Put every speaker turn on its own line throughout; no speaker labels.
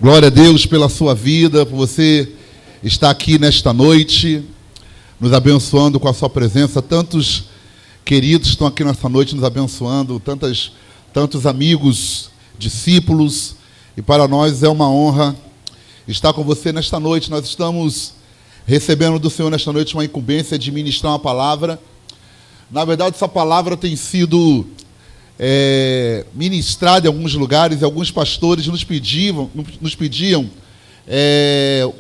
Glória a Deus pela sua vida, por você estar aqui nesta noite, nos abençoando com a sua presença. Tantos queridos estão aqui nesta noite nos abençoando, tantos amigos, discípulos, e para nós é uma honra estar com você nesta noite. Nós estamos recebendo do Senhor nesta noite uma incumbência de ministrar uma palavra. Na verdade, essa palavra tem sido ministrada em alguns lugares, e alguns pastores nos pediam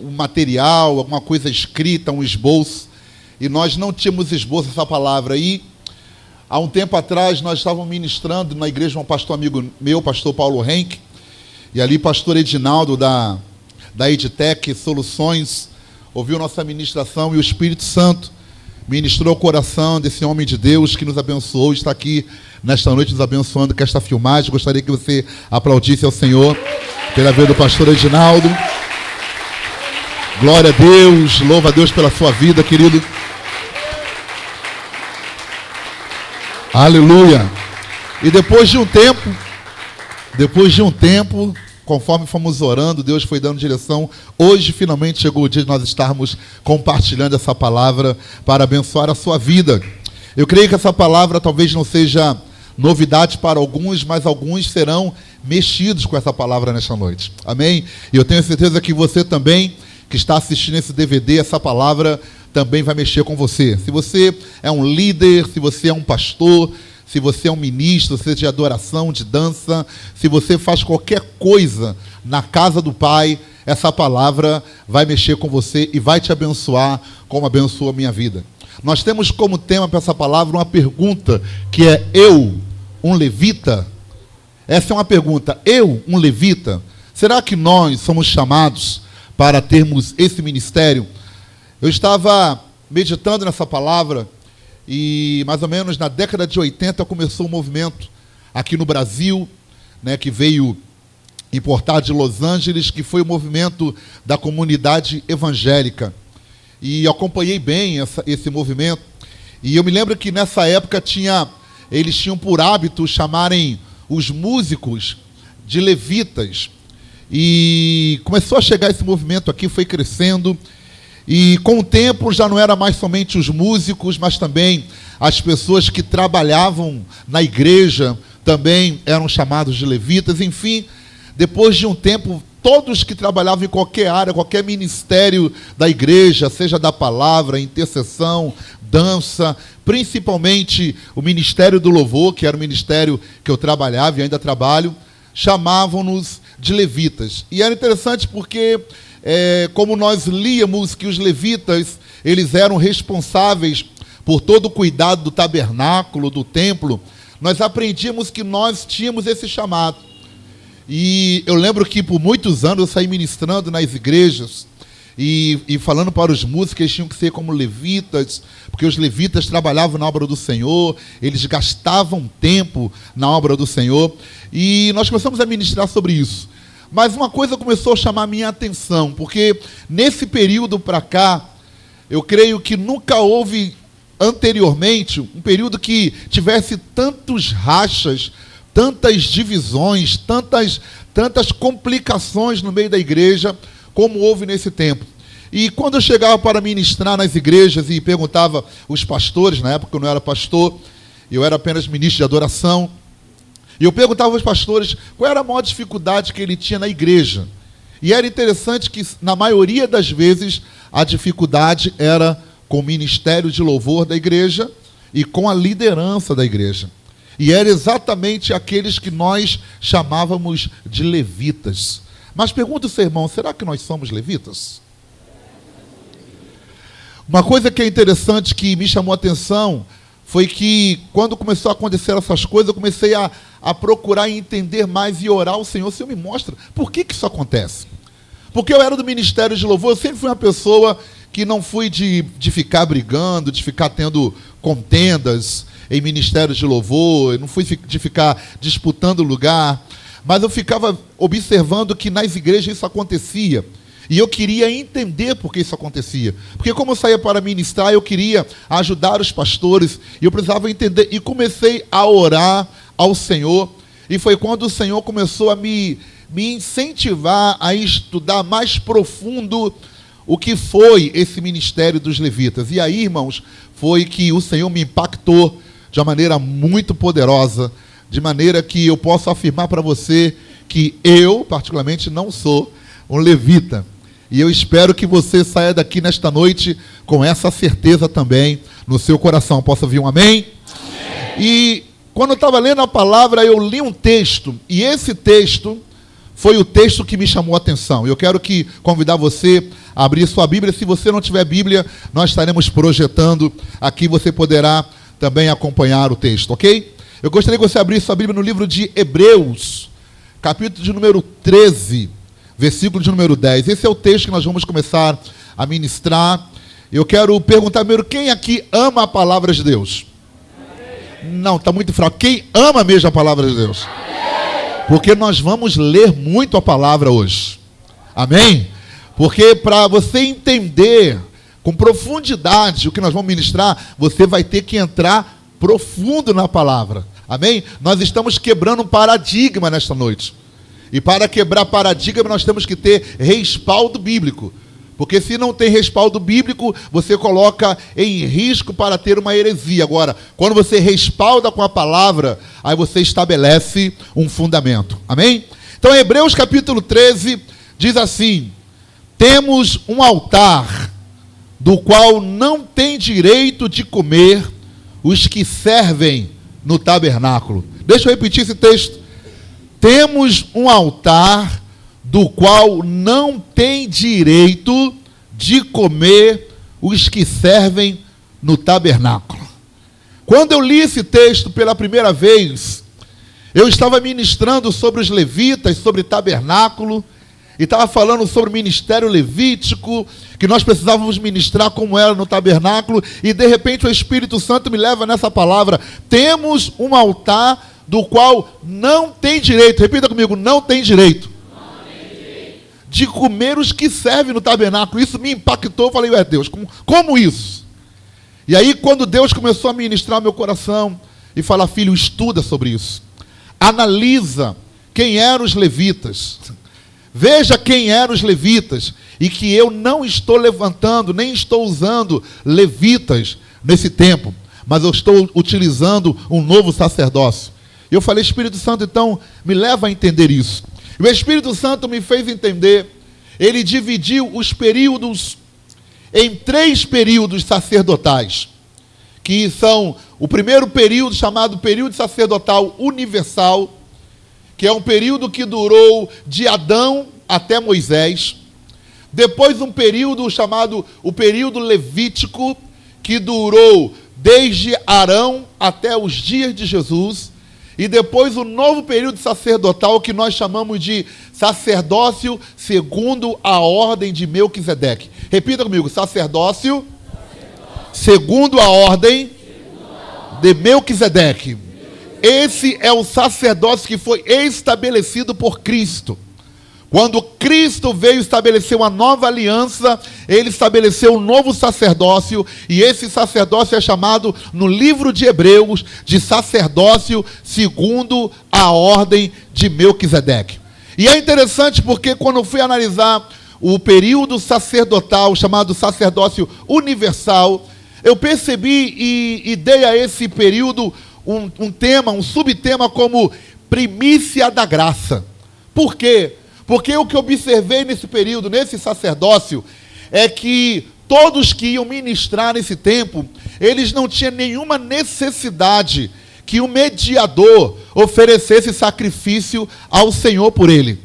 um material, alguma coisa escrita, um esboço, e nós não tínhamos esboço dessa palavra. E há um tempo atrás nós estávamos ministrando na igreja um pastor amigo meu, pastor Paulo Henk, e ali pastor Edinaldo da Edtech Soluções ouviu nossa ministração, e o Espírito Santo ministrou o coração desse homem de Deus que nos abençoou, está aqui nesta noite nos abençoando com esta filmagem. Gostaria que você aplaudisse ao Senhor pela vida do pastor Edinaldo. Glória a Deus, louva a Deus pela sua vida, querido. Aleluia. E depois de um tempo, conforme fomos orando, Deus foi dando direção. Hoje, finalmente, chegou o dia de nós estarmos compartilhando essa palavra para abençoar a sua vida. Eu creio que essa palavra talvez não seja novidade para alguns, mas alguns serão mexidos com essa palavra nesta noite. Amém? E eu tenho certeza que você também, que está assistindo esse DVD, essa palavra também vai mexer com você. Se você é um líder, se você é um pastor, se você é um ministro, seja de adoração, de dança, se você faz qualquer coisa na casa do Pai, essa palavra vai mexer com você e vai te abençoar como abençoa a minha vida. Nós temos como tema para essa palavra uma pergunta que é: eu, um levita? Essa é uma pergunta. Eu, um levita? Será que nós somos chamados para termos esse ministério? Eu estava meditando nessa palavra e mais ou menos na década de 80 começou um movimento aqui no Brasil, né, que veio importado de Los Angeles, que foi o movimento da comunidade evangélica. E eu acompanhei bem esse movimento. E eu me lembro que nessa época eles tinham por hábito chamarem os músicos de levitas. E começou a chegar esse movimento aqui, foi crescendo. E com o tempo já não era mais somente os músicos, mas também as pessoas que trabalhavam na igreja também eram chamados de levitas. Enfim, depois de um tempo, todos que trabalhavam em qualquer área, qualquer ministério da igreja, seja da palavra, intercessão, dança, principalmente o ministério do louvor, que era o ministério que eu trabalhava e ainda trabalho, chamavam-nos de levitas. E era interessante porque, como nós líamos que os levitas, eles eram responsáveis por todo o cuidado do tabernáculo, do templo, nós aprendíamos que nós tínhamos esse chamado. E eu lembro que por muitos anos eu saí ministrando nas igrejas e falando para os músicos que eles tinham que ser como levitas, porque os levitas trabalhavam na obra do Senhor, eles gastavam tempo na obra do Senhor, e nós começamos a ministrar sobre isso. Mas uma coisa começou a chamar a minha atenção, porque nesse período para cá, eu creio que nunca houve anteriormente um período que tivesse tantos rachas, tantas divisões, tantas complicações no meio da igreja, como houve nesse tempo. E quando eu chegava para ministrar nas igrejas e perguntava os pastores, na época eu não era pastor, eu era apenas ministro de adoração, e eu perguntava aos pastores qual era a maior dificuldade que ele tinha na igreja. E era interessante que, na maioria das vezes, a dificuldade era com o ministério de louvor da igreja e com a liderança da igreja. E eram exatamente aqueles que nós chamávamos de levitas. Mas pergunta o seu irmão, será que nós somos levitas? Uma coisa que é interessante, que me chamou a atenção, foi que quando começou a acontecer essas coisas, eu comecei a procurar entender mais e orar ao Senhor. O Senhor me mostra por que isso acontece. Porque eu era do ministério de louvor, eu sempre fui uma pessoa que não fui de ficar brigando, de ficar tendo contendas em ministérios de louvor, eu não fui de ficar disputando lugar, mas eu ficava observando que nas igrejas isso acontecia. E eu queria entender por que isso acontecia. Porque como eu saía para ministrar, eu queria ajudar os pastores, e eu precisava entender. E comecei a orar ao Senhor, e foi quando o Senhor começou a me me incentivar a estudar mais profundo o que foi esse ministério dos levitas. E aí, irmãos, foi que o Senhor me impactou de uma maneira muito poderosa, de maneira que eu posso afirmar para você que eu, particularmente, não sou um levita. E eu espero que você saia daqui nesta noite com essa certeza também no seu coração. Posso ouvir um amém? Amém. E quando eu estava lendo a palavra, eu li um texto, e esse texto foi o texto que me chamou a atenção. Eu quero convidar você a abrir sua Bíblia. Se você não tiver Bíblia, nós estaremos projetando aqui, você poderá também acompanhar o texto, ok? Eu gostaria que você abrisse sua Bíblia no livro de Hebreus, capítulo de número 13, versículo de número 10. Esse é o texto que nós vamos começar a ministrar. Eu quero perguntar primeiro, quem aqui ama a palavra de Deus? Não, está muito fraco. Quem ama mesmo a palavra de Deus? Porque nós vamos ler muito a palavra hoje. Amém? Porque para você entender com profundidade o que nós vamos ministrar, você vai ter que entrar profundo na palavra. Amém? Nós estamos quebrando um paradigma nesta noite. E para quebrar paradigma, nós temos que ter respaldo bíblico. Porque se não tem respaldo bíblico, você coloca em risco para ter uma heresia. Agora, quando você respalda com a palavra, aí você estabelece um fundamento. Amém? Então, Hebreus capítulo 13 diz assim: temos um altar do qual não tem direito de comer os que servem no tabernáculo. Deixa eu repetir esse texto. Temos um altar do qual não tem direito de comer os que servem no tabernáculo. Quando eu li esse texto pela primeira vez, eu estava ministrando sobre os levitas, sobre tabernáculo, e estava falando sobre o ministério levítico, que nós precisávamos ministrar como era no tabernáculo, e de repente o Espírito Santo me leva nessa palavra: temos um altar do qual não tem direito, repita comigo, não tem direito de comer os que servem no tabernáculo. Isso me impactou. Eu falei, ué, Deus, como isso? E aí, quando Deus começou a ministrar meu coração e falar, filho, estuda sobre isso. Analisa quem eram os levitas. Veja quem eram os levitas. E que eu não estou levantando, nem estou usando levitas nesse tempo, mas eu estou utilizando um novo sacerdócio. E eu falei, Espírito Santo, então, me leva a entender isso. O Espírito Santo me fez entender, ele dividiu os períodos em 3 períodos sacerdotais, que são o primeiro período chamado período sacerdotal universal, que é um período que durou de Adão até Moisés. Depois um período chamado o período levítico, que durou desde Arão até os dias de Jesus. E depois o novo período sacerdotal, que nós chamamos de sacerdócio segundo a ordem de Melquisedeque. Repita comigo, sacerdócio segundo a ordem de Melquisedeque. Esse é o sacerdócio que foi estabelecido por Cristo. Quando Cristo veio estabelecer uma nova aliança, ele estabeleceu um novo sacerdócio, e esse sacerdócio é chamado, no livro de Hebreus, de sacerdócio segundo a ordem de Melquisedeque. E é interessante porque quando eu fui analisar o período sacerdotal, chamado sacerdócio universal, eu percebi e dei a esse período um tema, um subtema como primícia da graça. Por quê? Porque o que eu observei nesse período, nesse sacerdócio, é que todos que iam ministrar nesse tempo, eles não tinham nenhuma necessidade que o mediador oferecesse sacrifício ao Senhor por ele.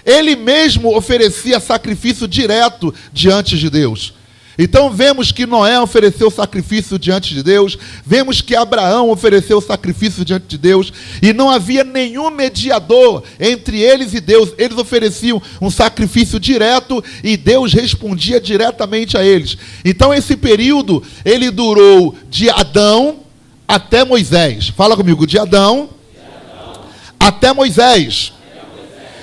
Ele mesmo oferecia sacrifício direto diante de Deus. Então vemos que Noé ofereceu sacrifício diante de Deus, vemos que Abraão ofereceu sacrifício diante de Deus, e não havia nenhum mediador entre eles e Deus. Eles ofereciam um sacrifício direto e Deus respondia diretamente a eles. Então esse período, ele durou de Adão até Moisés. Fala comigo, de Adão até Moisés.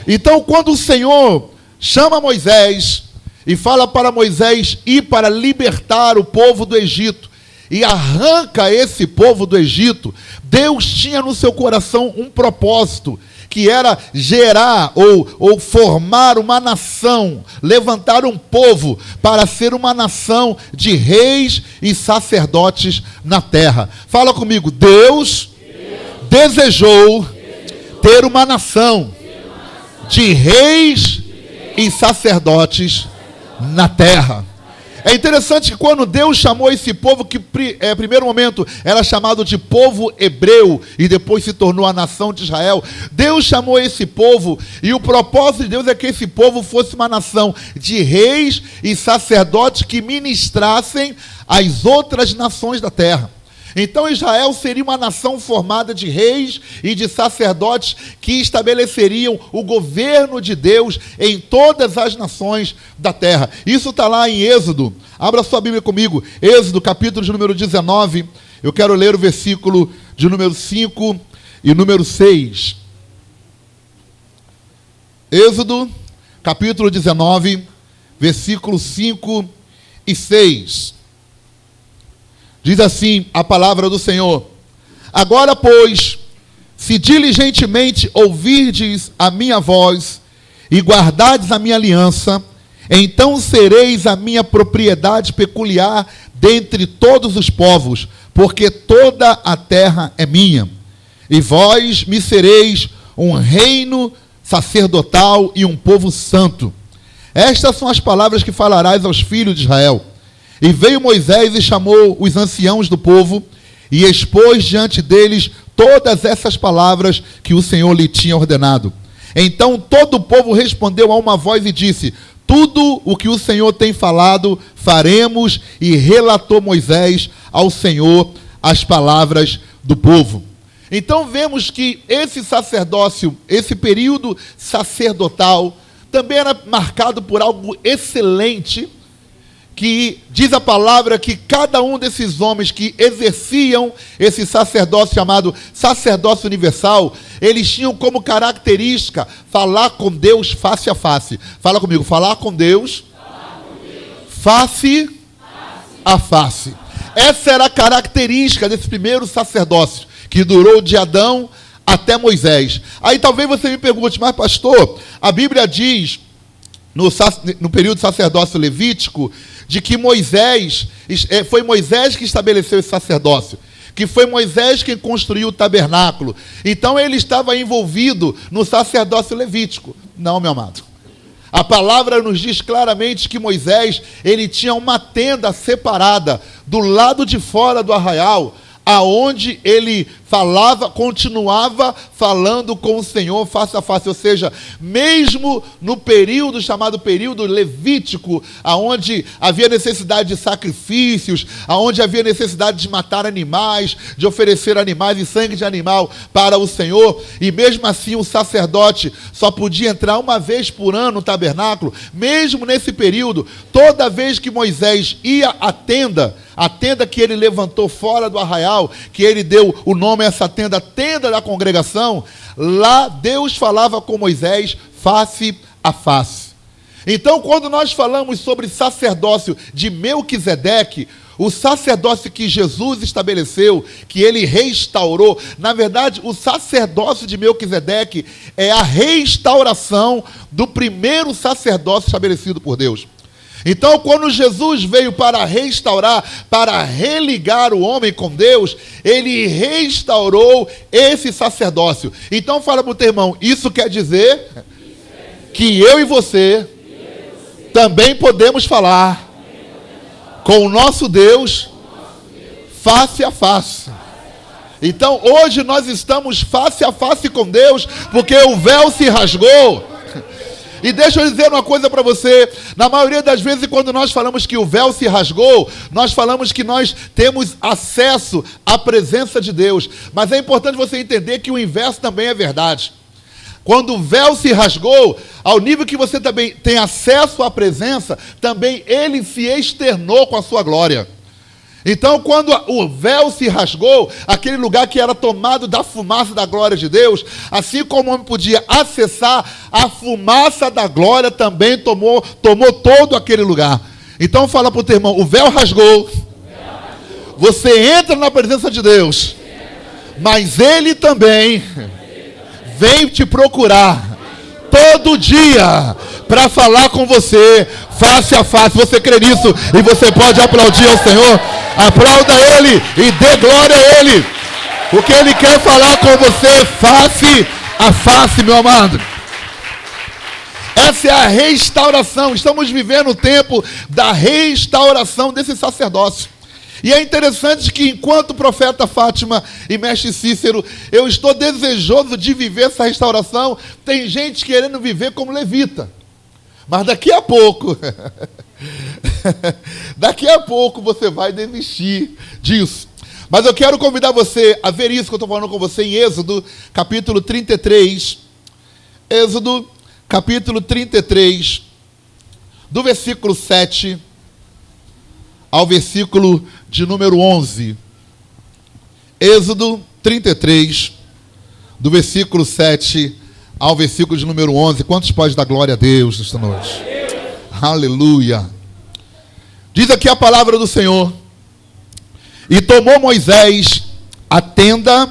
Então quando o Senhor chama Moisés e fala para Moisés ir para libertar o povo do Egito, e arranca esse povo do Egito, Deus tinha no seu coração um propósito, que que era gerar ou formar uma nação, levantar um povo para ser uma nação de reis e sacerdotes na terra. Fala comigo, Deus desejou ter uma nação de reis e sacerdotes na terra. É interessante que quando Deus chamou esse povo, que primeiro momento era chamado de povo hebreu e depois se tornou a nação de Israel, Deus chamou esse povo e o propósito de Deus é que esse povo fosse uma nação de reis e sacerdotes que ministrassem às outras nações da terra. Então Israel seria uma nação formada de reis e de sacerdotes que estabeleceriam o governo de Deus em todas as nações da terra. Isso está lá em Êxodo. Abra sua Bíblia comigo. Êxodo, capítulo de número 19. Eu quero ler o versículo de número 5 e número 6. Êxodo, capítulo 19, versículos 5 e 6. Diz assim a palavra do Senhor: agora, pois, se diligentemente ouvirdes a minha voz e guardardes a minha aliança, então sereis a minha propriedade peculiar dentre todos os povos, porque toda a terra é minha. E vós me sereis um reino sacerdotal e um povo santo. Estas são as palavras que falarás aos filhos de Israel. E veio Moisés e chamou os anciãos do povo e expôs diante deles todas essas palavras que o Senhor lhe tinha ordenado. Então todo o povo respondeu a uma voz e disse: tudo o que o Senhor tem falado, faremos. E relatou Moisés ao Senhor as palavras do povo. Então vemos que esse sacerdócio, esse período sacerdotal, também era marcado por algo excelente, que diz a palavra que cada um desses homens que exerciam esse sacerdócio chamado sacerdócio universal, eles tinham como característica falar com Deus face a face. Fala comigo, falar com Deus face a face. Essa era a característica desse primeiro sacerdócio, que durou de Adão até Moisés. Aí talvez você me pergunte, mas pastor, a Bíblia diz, no período do sacerdócio levítico, de que foi Moisés que estabeleceu esse sacerdócio, que foi Moisés quem construiu o tabernáculo. Então ele estava envolvido no sacerdócio levítico. Não, meu amado. A palavra nos diz claramente que Moisés, ele tinha uma tenda separada do lado de fora do arraial, aonde ele continuava falando com o Senhor face a face. Ou seja, mesmo no período chamado período levítico, aonde havia necessidade de sacrifícios, aonde havia necessidade de matar animais, de oferecer animais e sangue de animal para o Senhor, e mesmo assim o sacerdote só podia entrar uma vez por ano no tabernáculo. Mesmo nesse período, toda vez que Moisés ia à tenda que ele levantou fora do arraial, que ele deu o nome a essa tenda, a tenda da congregação, lá Deus falava com Moisés face a face. Então, quando nós falamos sobre sacerdócio de Melquisedeque, o sacerdócio que Jesus estabeleceu, que ele restaurou, na verdade, o sacerdócio de Melquisedeque é a restauração do primeiro sacerdócio estabelecido por Deus. Então, quando Jesus veio para restaurar, para religar o homem com Deus, ele restaurou esse sacerdócio. Então, fala para o teu irmão, isso quer dizer que eu e você também podemos falar com o nosso Deus face a face. Então, hoje nós estamos face a face com Deus, porque o véu se rasgou. E deixa eu dizer uma coisa para você, na maioria das vezes quando nós falamos que o véu se rasgou, nós falamos que nós temos acesso à presença de Deus. Mas é importante você entender que o inverso também é verdade. Quando o véu se rasgou, ao nível que você também tem acesso à presença, também ele se externou com a sua glória. Então, quando o véu se rasgou, aquele lugar que era tomado da fumaça da glória de Deus, assim como o homem podia acessar, a fumaça da glória também tomou todo aquele lugar. Então, fala para o teu irmão, o véu rasgou, você entra na presença de Deus, mas ele também vem te procurar todo dia para falar com você face a face. Você crê nisso e você pode aplaudir ao Senhor? Aplauda Ele e dê glória a Ele, porque Ele quer falar com você face a face, meu amado. Essa é a restauração. Estamos vivendo o tempo da restauração desse sacerdócio. E é interessante que enquanto profeta Fátima e mestre Cícero, eu estou desejoso de viver essa restauração, tem gente querendo viver como levita. Mas daqui a pouco, você vai desistir disso. Mas eu quero convidar você a ver isso que eu estou falando com você em Êxodo, capítulo 33. Êxodo, capítulo 33, do versículo 7 ao versículo de número 11. Êxodo 33, do versículo 7 ao versículo de número 11. Quantos podem dar glória a Deus nesta noite? Aleluia. Diz aqui a palavra do Senhor: e tomou Moisés a tenda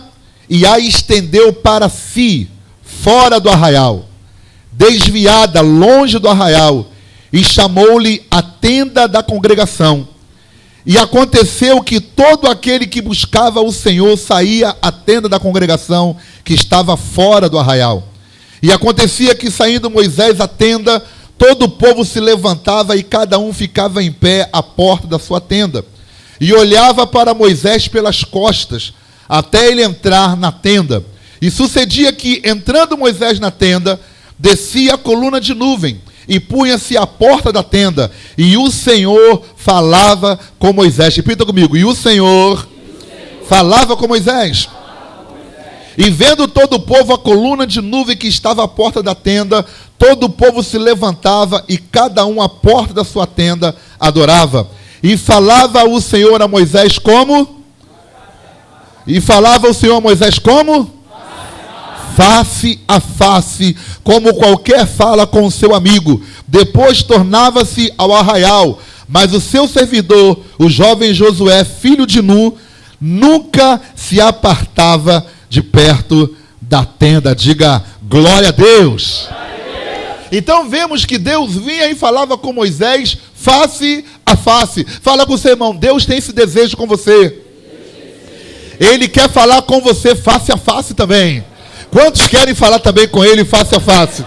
e a estendeu para si, fora do arraial, desviada, longe do arraial, e chamou-lhe a tenda da congregação. E aconteceu que todo aquele que buscava o Senhor saía à tenda da congregação, que estava fora do arraial. E acontecia que, saindo Moisés à tenda, todo o povo se levantava e cada um ficava em pé à porta da sua tenda. E olhava para Moisés pelas costas, até ele entrar na tenda. E sucedia que, entrando Moisés na tenda, descia a coluna de nuvem e punha-se à porta da tenda, e o Senhor falava com Moisés. Repita comigo: e o Senhor falava com Moisés. E vendo todo o povo a coluna de nuvem que estava à porta da tenda, todo o povo se levantava e cada um à porta da sua tenda adorava. E falava o Senhor a Moisés como? E falava o Senhor a Moisés como? Face a face, como qualquer fala com o seu amigo. Depois tornava-se ao arraial, mas o seu servidor, o jovem Josué, filho de Nun, nunca se apartava de perto da tenda. Diga glória a Deus. Então vemos que Deus vinha e falava com Moisés face a face. Fala com o seu irmão: Deus tem esse desejo com você. Ele quer falar com você face a face também. Quantos querem falar também com Ele face a face?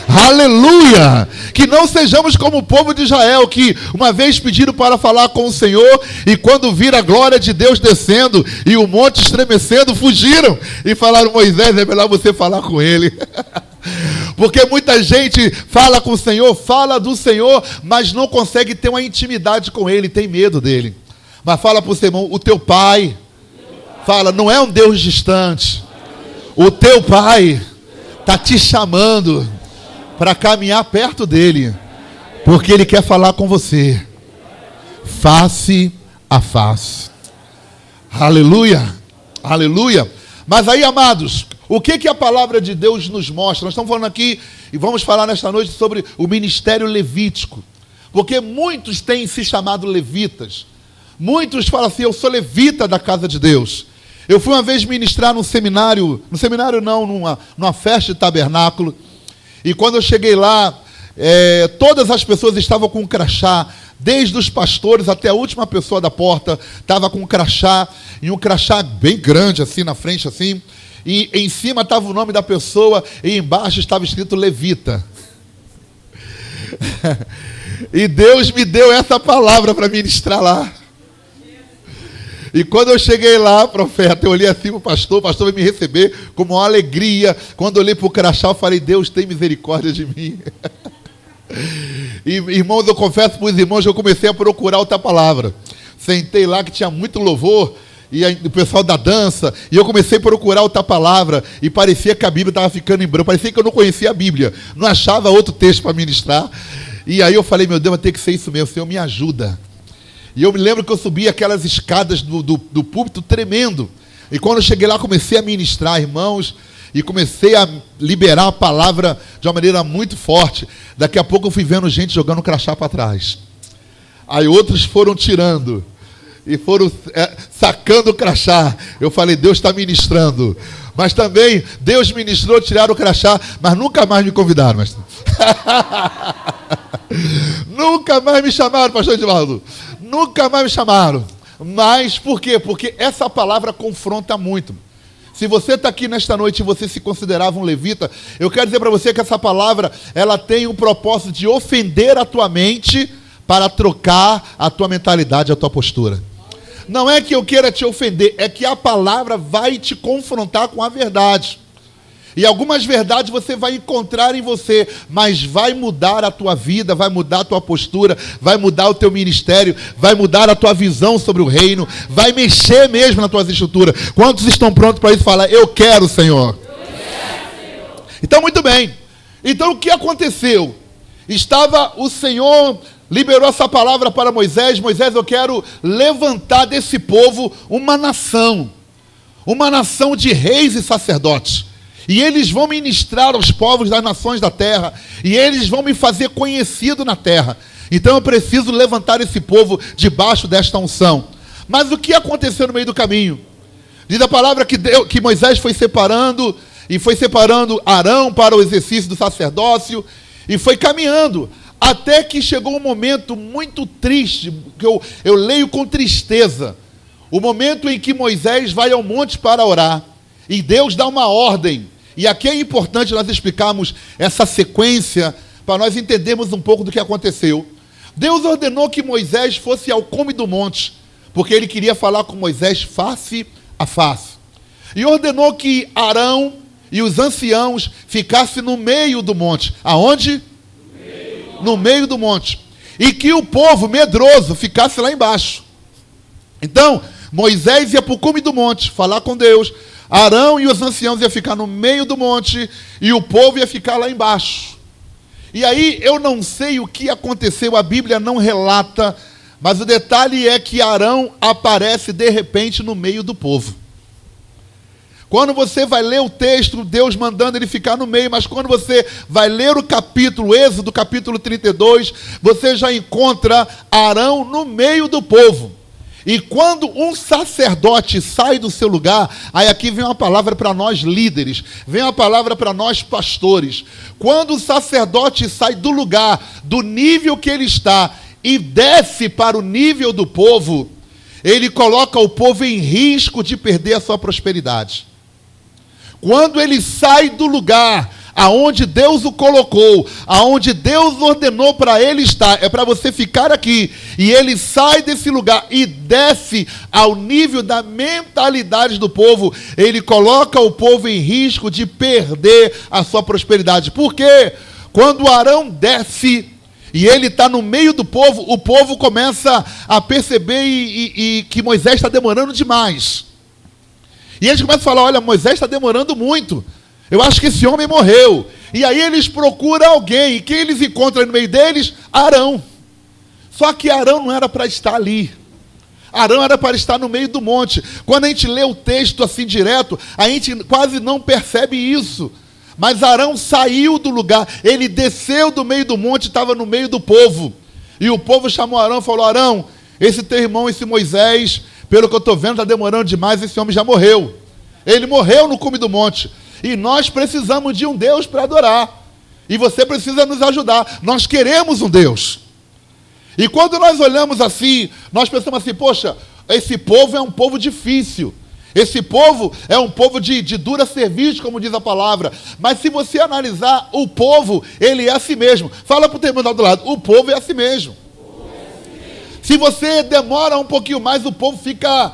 Aleluia! Que não sejamos como o povo de Israel, que uma vez pediram para falar com o Senhor, e quando viram a glória de Deus descendo e o monte estremecendo, fugiram e falaram: Moisés, é melhor você falar com Ele. Porque muita gente fala com o Senhor, fala do Senhor, mas não consegue ter uma intimidade com Ele, tem medo dEle. Mas fala para o seu irmão: o teu Pai, fala, não é um Deus distante. O teu Pai está te chamando para caminhar perto dEle, porque Ele quer falar com você face a face. Aleluia, aleluia. Mas aí, amados, o que a palavra de Deus nos mostra? Nós estamos falando aqui e vamos falar nesta noite sobre o ministério levítico, porque muitos têm se chamado levitas. Muitos falam assim: eu sou levita da casa de Deus. Eu fui uma vez ministrar numa festa de tabernáculo, e quando eu cheguei lá, todas as pessoas estavam com um crachá, desde os pastores até a última pessoa da porta, estava com um crachá, e um crachá bem grande, assim, na frente, assim, e em cima estava o nome da pessoa, e embaixo estava escrito levita. E Deus me deu essa palavra para ministrar lá. E quando eu cheguei lá, profeta, eu olhei assim para o pastor veio me receber com uma alegria. Quando eu olhei para o crachá, eu falei: Deus tem misericórdia de mim. E, irmãos, eu confesso para os irmãos que eu comecei a procurar outra palavra. Sentei lá que tinha muito louvor, e o pessoal da dança, e eu comecei a procurar outra palavra, e parecia que a Bíblia estava ficando em branco, parecia que eu não conhecia a Bíblia, não achava outro texto para ministrar. E aí eu falei: meu Deus, vai ter que ser isso mesmo, Senhor, me ajuda. E eu me lembro que eu subi aquelas escadas do púlpito tremendo. E quando eu cheguei lá, comecei a ministrar, irmãos, e comecei a liberar a palavra de uma maneira muito forte. Daqui a pouco eu fui vendo gente jogando o crachá para trás. Aí outros foram tirando e foram sacando o crachá. Eu falei: Deus está ministrando. Mas também Deus ministrou, tiraram o crachá, mas nunca mais me convidaram. Mas... nunca mais me chamaram, pastor Edivaldo. Nunca mais me chamaram. Mas por quê? Porque essa palavra confronta muito. Se você está aqui nesta noite e você se considerava um levita, eu quero dizer para você que essa palavra, ela tem o propósito de ofender a tua mente para trocar a tua mentalidade, a tua postura. Não é que eu queira te ofender, é que a palavra vai te confrontar com a verdade. E algumas verdades você vai encontrar em você, mas vai mudar a tua vida, vai mudar a tua postura, vai mudar o teu ministério, vai mudar a tua visão sobre o reino, vai mexer mesmo nas tuas estruturas. Quantos estão prontos para isso? Falar, eu quero, Senhor. Então, muito bem. Então, o que aconteceu? Estava o Senhor, liberou essa palavra para Moisés. Moisés, eu quero levantar desse povo uma nação de reis e sacerdotes. E eles vão ministrar aos povos das nações da terra. E eles vão me fazer conhecido na terra. Então eu preciso levantar esse povo debaixo desta unção. Mas o que aconteceu no meio do caminho? Diz a palavra que Moisés foi separando, e foi separando Arão para o exercício do sacerdócio, e foi caminhando, até que chegou um momento muito triste, que eu leio com tristeza. O momento em que Moisés vai ao monte para orar, e Deus dá uma ordem. E aqui é importante nós explicarmos essa sequência, para nós entendermos um pouco do que aconteceu. Deus ordenou que Moisés fosse ao cume do monte, porque ele queria falar com Moisés face a face. E ordenou que Arão e os anciãos ficassem no meio do monte. Aonde? No meio do monte. E que o povo medroso ficasse lá embaixo. Então, Moisés ia para o cume do monte, falar com Deus. Arão e os anciãos iam ficar no meio do monte e o povo ia ficar lá embaixo. E aí eu não sei o que aconteceu, a Bíblia não relata, mas o detalhe é que Arão aparece de repente no meio do povo. Quando você vai ler o texto, Deus mandando ele ficar no meio, mas quando você vai ler o capítulo, Êxodo, capítulo 32, você já encontra Arão no meio do povo. E quando um sacerdote sai do seu lugar, aí aqui vem uma palavra para nós líderes, vem uma palavra para nós pastores. Quando o sacerdote sai do lugar, do nível que ele está, e desce para o nível do povo, ele coloca o povo em risco de perder a sua prosperidade. Quando ele sai do lugar aonde Deus o colocou, aonde Deus ordenou para ele estar, é para você ficar aqui, e ele sai desse lugar e desce ao nível da mentalidade do povo, ele coloca o povo em risco de perder a sua prosperidade. Por quê? Quando Arão desce e ele está no meio do povo, o povo começa a perceber e que Moisés está demorando demais. E eles começam a falar, olha, Moisés está demorando muito. Eu acho que esse homem morreu. E aí eles procuram alguém. E quem eles encontram no meio deles? Arão. Só que Arão não era para estar ali. Arão era para estar no meio do monte. Quando a gente lê o texto assim direto, a gente quase não percebe isso. Mas Arão saiu do lugar. Ele desceu do meio do monte e estava no meio do povo. E o povo chamou Arão e falou, Arão, esse teu irmão, esse Moisés, pelo que eu estou vendo, está demorando demais, esse homem já morreu. Ele morreu no cume do monte. E nós precisamos de um Deus para adorar. E você precisa nos ajudar. Nós queremos um Deus. E quando nós olhamos assim, nós pensamos assim, poxa, esse povo é um povo difícil. Esse povo é um povo de dura serviço, como diz a palavra. Mas se você analisar, o povo, ele é assim mesmo. Fala para o teu irmão do lado, o povo é assim mesmo. Se você demora um pouquinho mais, o povo fica,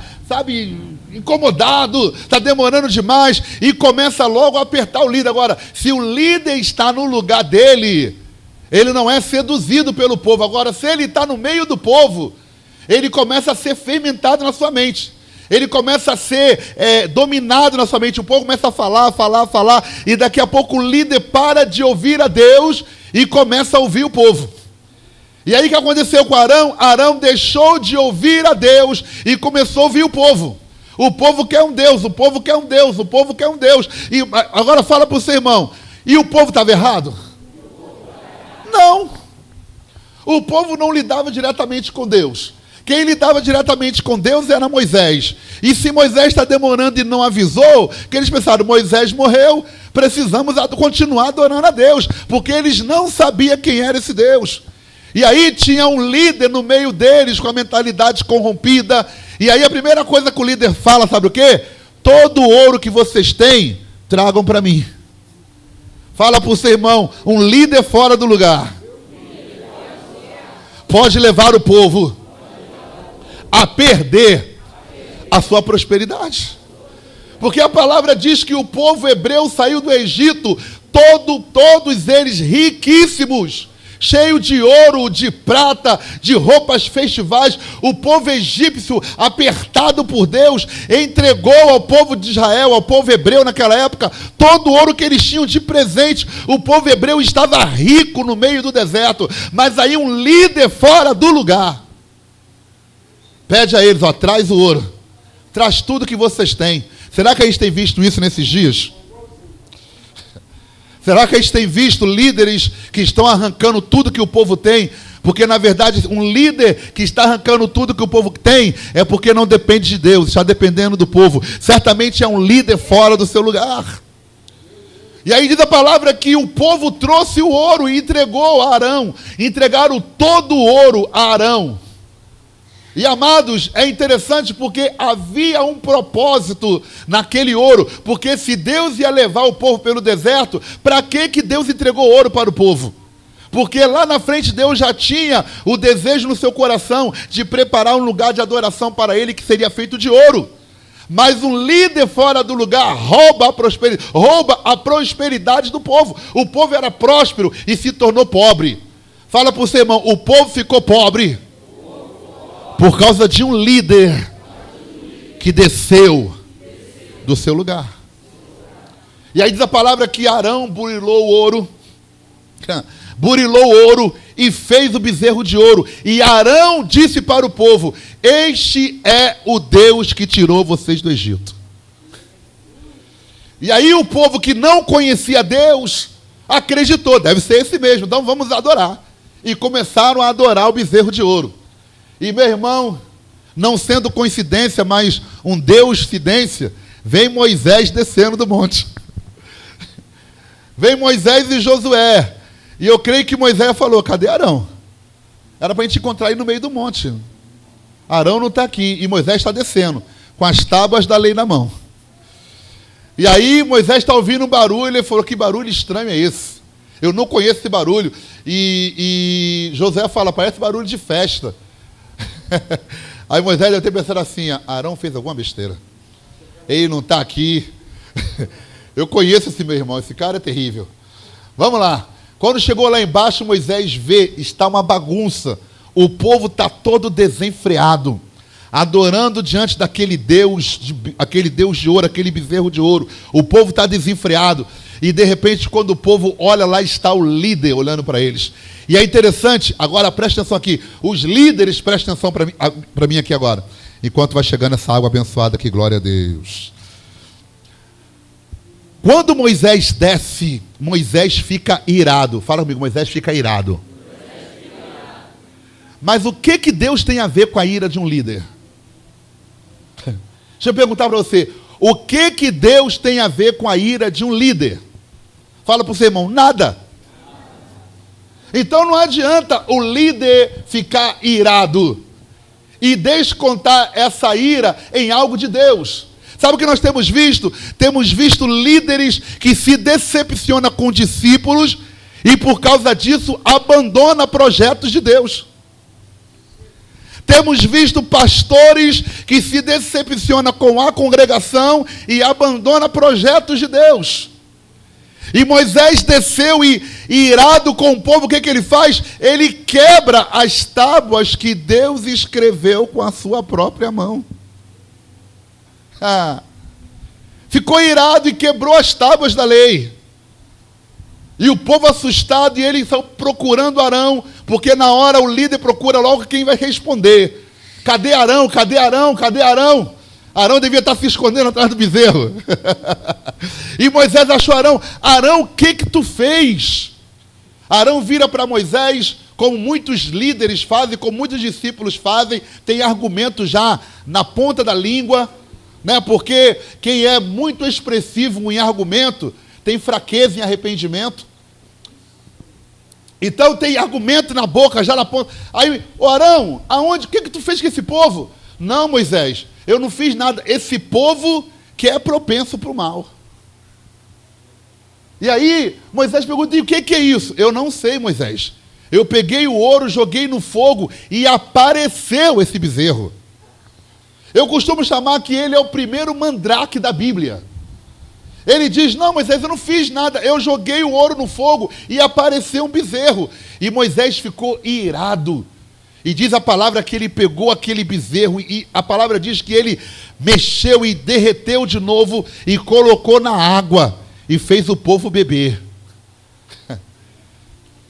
incomodado, está demorando demais, e começa logo a apertar o líder. Agora, se o líder está no lugar dele, ele não é seduzido pelo povo. Agora, se ele está no meio do povo, ele começa a ser fermentado na sua mente. Ele começa a ser dominado na sua mente. O povo começa a falar, e daqui a pouco o líder para de ouvir a Deus e começa a ouvir o povo. E aí o que aconteceu com Arão? Arão deixou de ouvir a Deus e começou a ouvir o povo. O povo quer um Deus, o povo quer um Deus, o povo quer um Deus. E agora fala para o seu irmão, e o povo estava errado? Não. O povo não lidava diretamente com Deus. Quem lidava diretamente com Deus era Moisés. E se Moisés está demorando e não avisou, que eles pensaram, Moisés morreu, precisamos continuar adorando a Deus, porque eles não sabiam quem era esse Deus. E aí tinha um líder no meio deles com a mentalidade corrompida. E aí a primeira coisa que o líder fala, sabe o quê? Todo o ouro que vocês têm, tragam para mim. Fala para o seu irmão, um líder fora do lugar pode levar o povo a perder a sua prosperidade. Porque a palavra diz que o povo hebreu saiu do Egito, todos eles riquíssimos, cheio de ouro, de prata, de roupas festivais. O povo egípcio, apertado por Deus, entregou ao povo de Israel, ao povo hebreu naquela época, todo o ouro que eles tinham de presente. O povo hebreu estava rico no meio do deserto, mas aí um líder fora do lugar pede a eles, traz o ouro, traz tudo que vocês têm. Será que a gente tem visto isso nesses dias? Será que a gente tem visto líderes que estão arrancando tudo que o povo tem? Porque, na verdade, um líder que está arrancando tudo que o povo tem é porque não depende de Deus, está dependendo do povo. Certamente é um líder fora do seu lugar. E aí diz a palavra que o povo trouxe o ouro e entregou a Arão. Entregaram todo o ouro a Arão. E, amados, é interessante porque havia um propósito naquele ouro. Porque se Deus ia levar o povo pelo deserto, para que Deus entregou ouro para o povo? Porque lá na frente Deus já tinha o desejo no seu coração de preparar um lugar de adoração para ele que seria feito de ouro. Mas um líder fora do lugar rouba a prosperidade do povo. O povo era próspero e se tornou pobre. Fala para o seu irmão, o povo ficou pobre por causa de um líder que desceu do seu lugar. E aí diz a palavra que Arão burilou o ouro e fez o bezerro de ouro. E Arão disse para o povo, este é o Deus que tirou vocês do Egito. E aí o povo que não conhecia Deus acreditou, deve ser esse mesmo, então vamos adorar. E começaram a adorar o bezerro de ouro. E meu irmão, não sendo coincidência, mas um Deus-cidência, vem Moisés descendo do monte. Vem Moisés e Josué. E eu creio que Moisés falou, cadê Arão? Era para a gente encontrar aí no meio do monte. Arão não está aqui, e Moisés está descendo, com as tábuas da lei na mão. E aí Moisés está ouvindo um barulho, ele falou, que barulho estranho é esse? Eu não conheço esse barulho. E Josué fala, parece barulho de festa. Aí Moisés deve ter pensado assim, Arão fez alguma besteira. Ele não está aqui. Eu conheço esse meu irmão, esse cara é terrível. Vamos lá. Quando chegou lá embaixo, Moisés vê, está uma bagunça. O povo está todo desenfreado, adorando diante daquele Deus de ouro, aquele bezerro de ouro. O povo está desenfreado. E de repente, quando o povo olha, lá está o líder olhando para eles. E é interessante, agora presta atenção aqui. Os líderes, presta atenção para mim aqui agora. Enquanto vai chegando essa água abençoada aqui, glória a Deus. Quando Moisés desce, Moisés fica irado. Fala comigo, Moisés fica irado. Mas o que Deus tem a ver com a ira de um líder? Deixa eu perguntar para você. O que Deus tem a ver com a ira de um líder? Fala para o seu irmão, nada. Então não adianta o líder ficar irado e descontar essa ira em algo de Deus. Sabe o que nós temos visto? Temos visto líderes que se decepcionam com discípulos e por causa disso abandonam projetos de Deus. Temos visto pastores que se decepcionam com a congregação e abandonam projetos de Deus. E Moisés desceu e irado com o povo, o que ele faz? Ele quebra as tábuas que Deus escreveu com a sua própria mão. Ficou irado e quebrou as tábuas da lei. E o povo assustado, e eles estão procurando Arão, porque na hora o líder procura logo quem vai responder. Cadê Arão? Cadê Arão? Cadê Arão? Arão devia estar se escondendo atrás do bezerro. E Moisés achou Arão. Arão, o que tu fez? Arão vira para Moisés como muitos líderes fazem, como muitos discípulos fazem, tem argumento já na ponta da língua, né? Porque quem é muito expressivo em argumento tem fraqueza em arrependimento. Então tem argumento na boca, já na ponta. Aí, Arão, aonde? O que tu fez com esse povo? Não, Moisés, eu não fiz nada. Esse povo que é propenso para o mal. E aí, Moisés pergunta, e o que é isso? Eu não sei, Moisés. Eu peguei o ouro, joguei no fogo e apareceu esse bezerro. Eu costumo chamar que ele é o primeiro mandrake da Bíblia. Ele diz, não, Moisés, eu não fiz nada, eu joguei o ouro no fogo e apareceu um bezerro. E Moisés ficou irado. E diz a palavra que ele pegou aquele bezerro e a palavra diz que ele mexeu e derreteu de novo e colocou na água e fez o povo beber.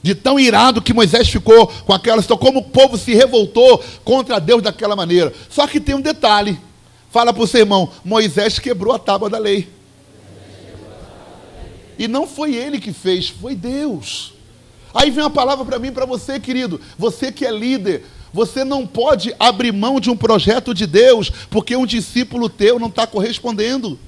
De tão irado que Moisés ficou com aquela situação, como o povo se revoltou contra Deus daquela maneira. Só que tem um detalhe. Fala para o seu irmão, Moisés quebrou a tábua da lei. E não foi ele que fez, foi Deus. Aí vem uma palavra para mim e para você, querido. Você que é líder, você não pode abrir mão de um projeto de Deus porque um discípulo teu não está correspondendo.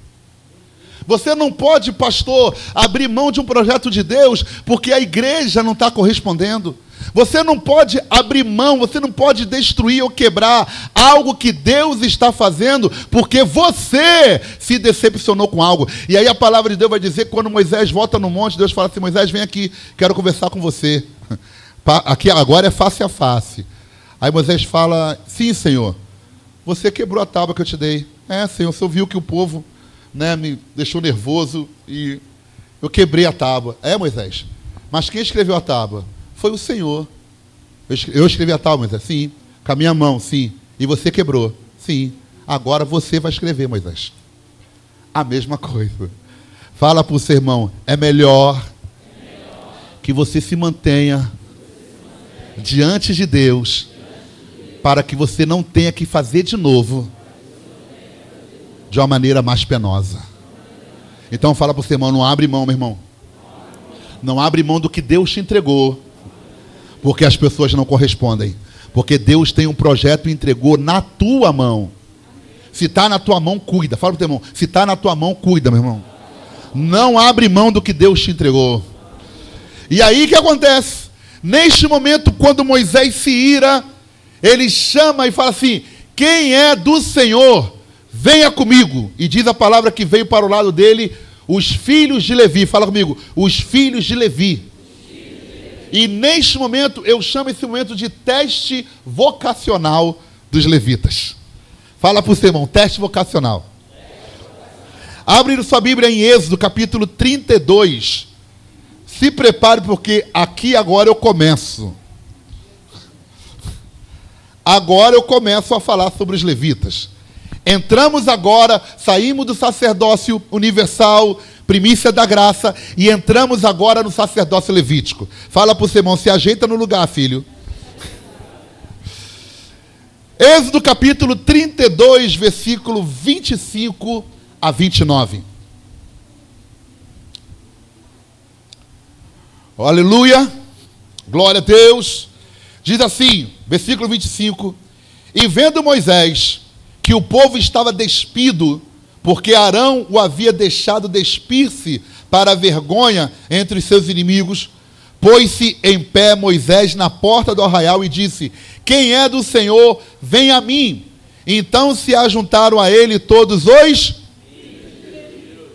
Você não pode, pastor, abrir mão de um projeto de Deus porque a igreja não está correspondendo. Você não pode abrir mão, você não pode destruir ou quebrar algo que Deus está fazendo porque você se decepcionou com algo. E aí a palavra de Deus vai dizer que quando Moisés volta no monte, Deus fala assim, Moisés, vem aqui, quero conversar com você. Aqui agora é face a face. Aí Moisés fala, sim, Senhor, você quebrou a tábua que eu te dei. É, Senhor, o Senhor viu que o povo, né, me deixou nervoso e eu quebrei a tábua. É, Moisés, mas quem escreveu a tábua? Foi o Senhor. Eu escrevi a tábua, Moisés, sim. Com a minha mão, sim. E você quebrou, sim. Agora você vai escrever, Moisés. A mesma coisa. Fala para o seu irmão, é melhor que você se mantenha diante de Deus para que você não tenha que fazer de novo de uma maneira mais penosa. Então fala para o seu irmão, não abre mão, meu irmão. Não abre mão do que Deus te entregou, porque as pessoas não correspondem. Porque Deus tem um projeto e entregou na tua mão. Se está na tua mão, cuida. Fala para o teu irmão, se está na tua mão, cuida, meu irmão. Não abre mão do que Deus te entregou. E aí o que acontece? Neste momento, quando Moisés se ira, ele chama e fala assim, quem é do Senhor, venha comigo. E diz a palavra que veio para o lado dele, os filhos de Levi. Fala comigo, os filhos de Levi. E neste momento, eu chamo esse momento de teste vocacional dos levitas. Fala para o seu irmão, teste vocacional. Abre sua Bíblia em Êxodo, capítulo 32. Se prepare, porque aqui agora eu começo. Agora eu começo a falar sobre os levitas. Entramos agora, saímos do sacerdócio universal, primícia da graça, e entramos agora no sacerdócio levítico. Fala para o seu irmão, se ajeita no lugar, filho. Êxodo capítulo 32, versículo 25 a 29. Aleluia, glória a Deus. Diz assim, versículo 25, e vendo Moisés que o povo estava despido, porque Arão o havia deixado despir-se para a vergonha entre os seus inimigos, pôs-se em pé Moisés na porta do arraial e disse, quem é do Senhor, vem a mim. Então se ajuntaram a ele todos os...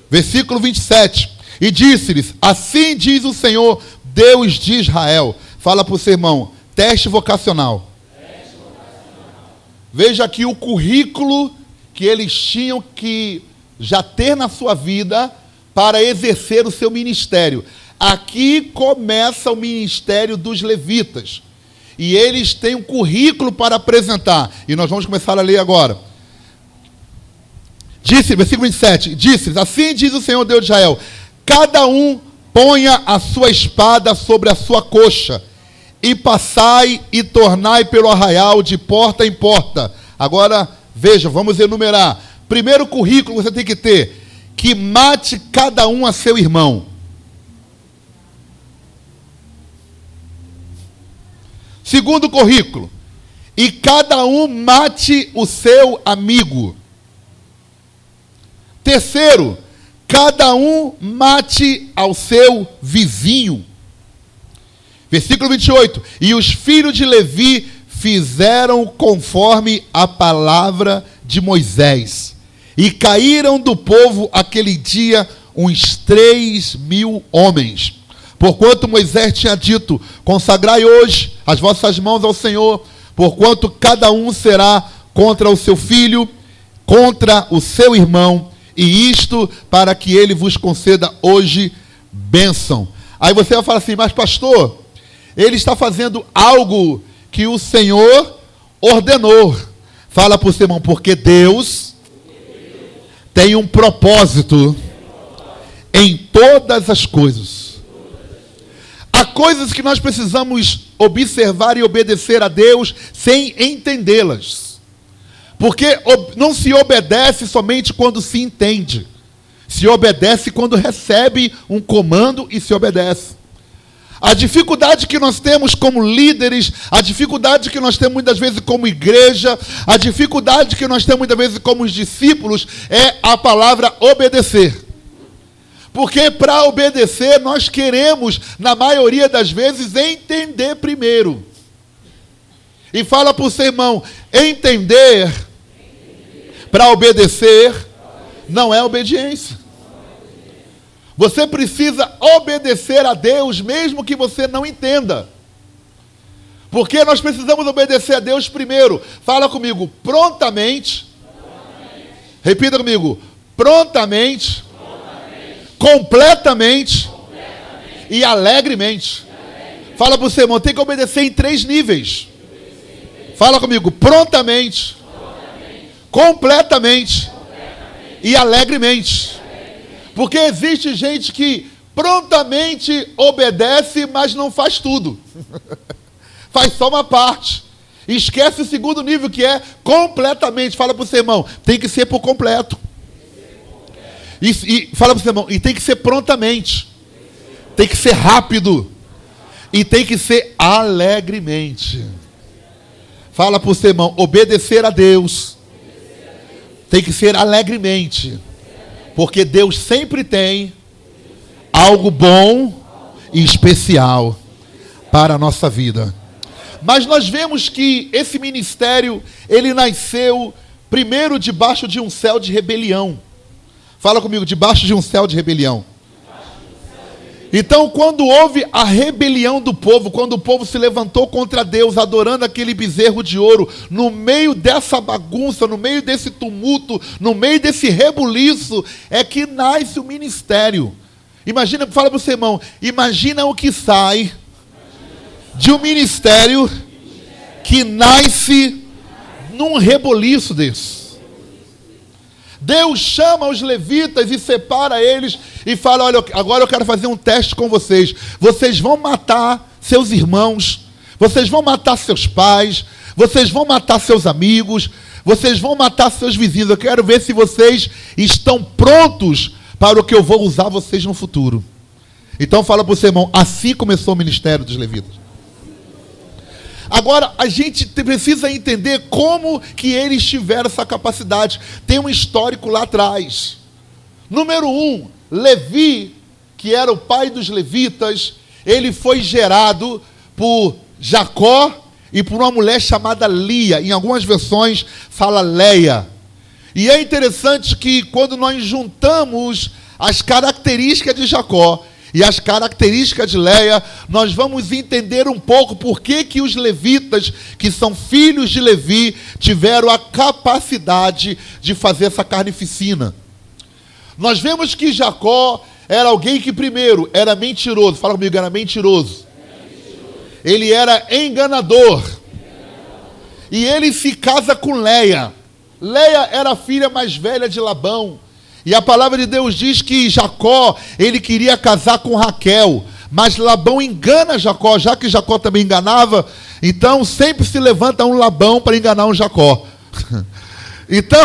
Versículo 27, e disse-lhes, assim diz o Senhor, Deus de Israel. Fala para o seu irmão, teste vocacional. Veja aqui o currículo que eles tinham que já ter na sua vida para exercer o seu ministério. Aqui começa o ministério dos levitas. E eles têm um currículo para apresentar. E nós vamos começar a ler agora. Disse, versículo 27, disse, assim diz o Senhor Deus de Israel, cada um ponha a sua espada sobre a sua coxa, e passai e tornai pelo arraial de porta em porta. Agora, veja, vamos enumerar. Primeiro currículo que você tem que ter, que mate cada um a seu irmão. Segundo currículo, e cada um mate o seu amigo. Terceiro, cada um mate ao seu vizinho. Versículo 28, e os filhos de Levi fizeram conforme a palavra de Moisés, e caíram do povo aquele dia uns 3.000 homens. Porquanto Moisés tinha dito, consagrai hoje as vossas mãos ao Senhor, porquanto cada um será contra o seu filho, contra o seu irmão, e isto para que ele vos conceda hoje bênção. Aí você vai falar assim, mas pastor, ele está fazendo algo que o Senhor ordenou. Fala para o seu irmão, porque Deus tem um propósito em todas as coisas. Há coisas que nós precisamos observar e obedecer a Deus sem entendê-las. Porque não se obedece somente quando se entende. Se obedece quando recebe um comando e se obedece. A dificuldade que nós temos como líderes, a dificuldade que nós temos muitas vezes como igreja, a dificuldade que nós temos muitas vezes como discípulos é a palavra obedecer. Porque para obedecer nós queremos, na maioria das vezes, entender primeiro. E fala para o seu irmão, entender para obedecer não é obediência. Você precisa obedecer a Deus, mesmo que você não entenda. Porque nós precisamos obedecer a Deus primeiro. Fala comigo, prontamente. Repita comigo, prontamente. Completamente. E alegremente. Fala para o seu irmão, tem que obedecer em 3 níveis. Fala comigo, prontamente. Completamente. E alegremente. Porque existe gente que prontamente obedece, mas não faz tudo. Faz só uma parte. Esquece o segundo nível, que é completamente. Fala para o seu irmão, tem que ser por completo. E fala para o seu irmão, e tem que ser prontamente. Tem que ser rápido. E tem que ser alegremente. Fala para o seu irmão, obedecer a Deus tem que ser alegremente. Porque Deus sempre tem algo bom e especial para a nossa vida. Mas nós vemos que esse ministério, ele nasceu primeiro debaixo de um céu de rebelião. Fala comigo, debaixo de um céu de rebelião. Então, quando houve a rebelião do povo, quando o povo se levantou contra Deus, adorando aquele bezerro de ouro, no meio dessa bagunça, no meio desse tumulto, no meio desse rebuliço, é que nasce o ministério. Imagina, fala para o seu irmão, imagina o que sai de um ministério que nasce num rebuliço desse. Deus chama os levitas e separa eles e fala, olha, agora eu quero fazer um teste com vocês. Vocês vão matar seus irmãos, vocês vão matar seus pais, vocês vão matar seus amigos, vocês vão matar seus vizinhos. Eu quero ver se vocês estão prontos para o que eu vou usar vocês no futuro. Então fala para o seu irmão, assim começou o ministério dos levitas. Agora, a gente precisa entender como que eles tiveram essa capacidade. Tem um histórico lá atrás. Número 1, Levi, que era o pai dos levitas, ele foi gerado por Jacó e por uma mulher chamada Lia. Em algumas versões fala Leia. E é interessante que quando nós juntamos as características de Jacó e as características de Leia, nós vamos entender um pouco por que os levitas, que são filhos de Levi, tiveram a capacidade de fazer essa carnificina. Nós vemos que Jacó era alguém que primeiro era mentiroso. Fala comigo, era mentiroso. Ele era enganador. E ele se casa com Leia. Leia era a filha mais velha de Labão. E a palavra de Deus diz que Jacó, ele queria casar com Raquel, mas Labão engana Jacó, já que Jacó também enganava, então sempre se levanta um Labão para enganar um Jacó. Então,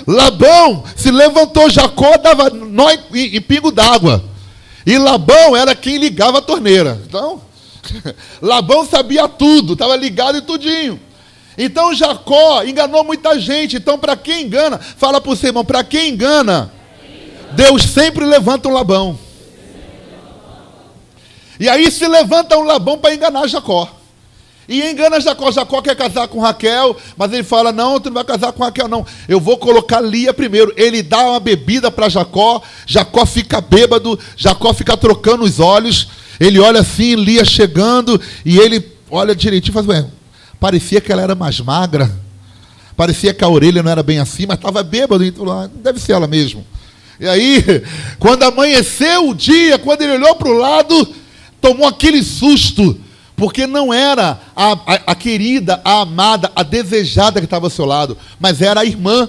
Labão se levantou, Jacó dava nó em pingo d'água. E Labão era quem ligava a torneira. Então, Labão sabia tudo, estava ligado em tudinho. Então Jacó enganou muita gente. Então, para quem engana, fala para o seu irmão, para quem engana, Deus sempre levanta um Labão. E aí se levanta um Labão para enganar Jacó. E engana Jacó. Jacó quer casar com Raquel, mas ele fala, não, tu não vai casar com Raquel, não. Eu vou colocar Lia primeiro. Ele dá uma bebida para Jacó. Jacó fica bêbado. Jacó fica trocando os olhos. Ele olha assim, Lia chegando, e ele olha direitinho e faz, ué, parecia que ela era mais magra. Parecia que a orelha não era bem assim, mas estava bêbado. Então, deve ser ela mesmo. E aí, quando amanheceu o dia, quando ele olhou para o lado, tomou aquele susto. Porque não era a querida, a amada, a desejada que estava ao seu lado, mas era a irmã.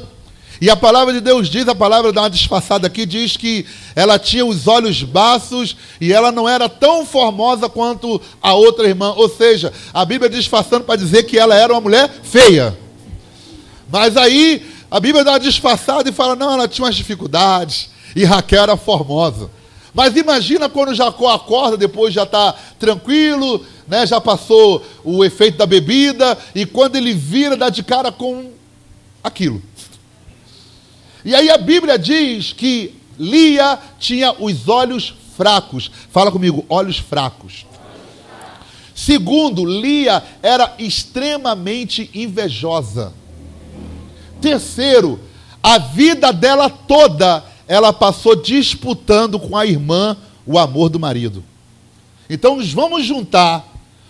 E a palavra de Deus diz, a palavra dá uma disfarçada aqui, diz que ela tinha os olhos baços e ela não era tão formosa quanto a outra irmã. Ou seja, a Bíblia disfarçando para dizer que ela era uma mulher feia. Mas aí a Bíblia dá uma disfarçada e fala, não, ela tinha umas dificuldades e Raquel era formosa. Mas imagina quando Jacó acorda, depois já está tranquilo, né, já passou o efeito da bebida, e quando ele vira, dá de cara com aquilo. E aí a Bíblia diz que Lia tinha os olhos fracos. Fala comigo, olhos fracos. Segundo, Lia era extremamente invejosa. Terceiro, a vida dela toda, ela passou disputando com a irmã o amor do marido. Então vamos juntar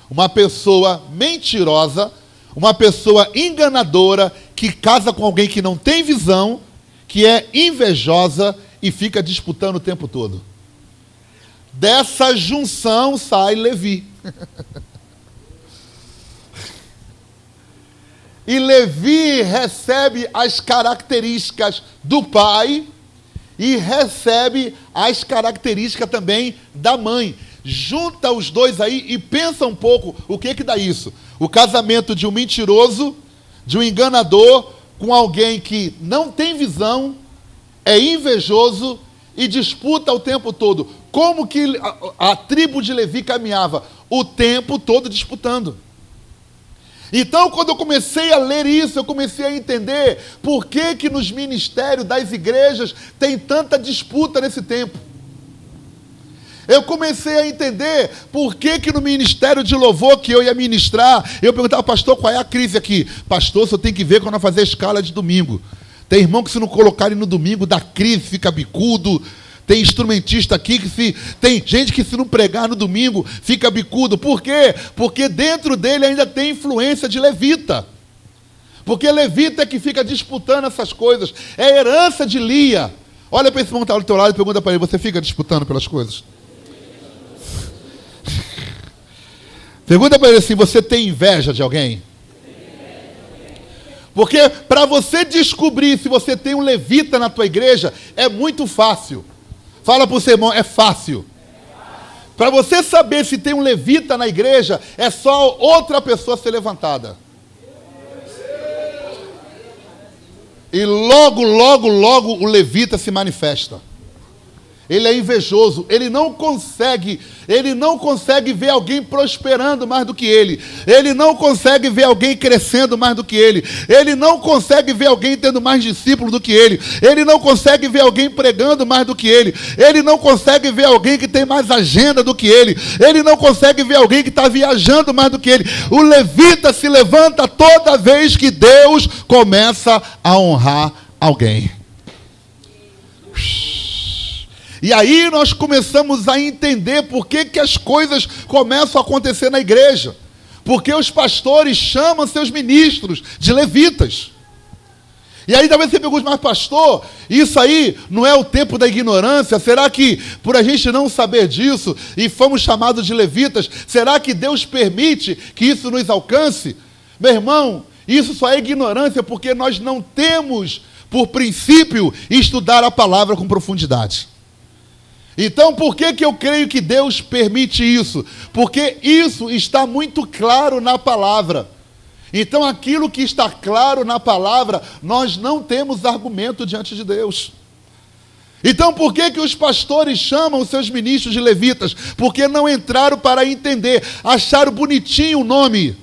uma pessoa mentirosa, uma pessoa enganadora, que casa com alguém que não tem visão, que é invejosa e fica disputando o tempo todo. Dessa junção sai Levi. E Levi recebe as características do pai e recebe as características também da mãe. Junta os dois aí e pensa um pouco o que dá isso. O casamento de um mentiroso, de um enganador, com alguém que não tem visão, é invejoso e disputa o tempo todo. Como que a tribo de Levi caminhava? O tempo todo disputando. Então, quando eu comecei a ler isso, eu comecei a entender por que nos ministérios das igrejas tem tanta disputa nesse tempo. Eu comecei a entender por que no ministério de louvor que eu ia ministrar, eu perguntava, pastor, qual é a crise aqui? Pastor, você tem que ver quando eu fazer a escala de domingo. Tem irmão que se não colocarem no domingo dá crise, fica bicudo. Tem instrumentista aqui tem gente que se não pregar no domingo fica bicudo. Por quê? Porque dentro dele ainda tem influência de levita. Porque levita é que fica disputando essas coisas. É herança de Lia. Olha para esse irmão que está do teu lado e pergunta para ele, você fica disputando pelas coisas? Pergunta para ele assim, você tem inveja de alguém? Porque para você descobrir se você tem um levita na tua igreja, é muito fácil. Fala para o seu irmão, é fácil. Para você saber se tem um levita na igreja, é só outra pessoa ser levantada. E logo o levita se manifesta. Ele é invejoso, ele não consegue ver alguém prosperando mais do que ele. Ele não consegue ver alguém crescendo mais do que ele. Ele não consegue ver alguém tendo mais discípulos do que ele. Ele não consegue ver alguém pregando mais do que ele. Ele não consegue ver alguém que tem mais agenda do que ele. Ele não consegue ver alguém que está viajando mais do que ele. O levita se levanta toda vez que Deus começa a honrar alguém. E aí nós começamos a entender por que as coisas começam a acontecer na igreja. Porque os pastores chamam seus ministros de levitas. E aí talvez você pergunte, mas pastor, isso aí não é o tempo da ignorância? Será que por a gente não saber disso e fomos chamados de levitas, será que Deus permite que isso nos alcance? Meu irmão, isso só é ignorância porque nós não temos, por princípio, estudar a palavra com profundidade. Então, por que eu creio que Deus permite isso? Porque isso está muito claro na palavra. Então, aquilo que está claro na palavra, nós não temos argumento diante de Deus. Então por que os pastores chamam os seus ministros de levitas? Porque não entraram para entender, acharam bonitinho o nome.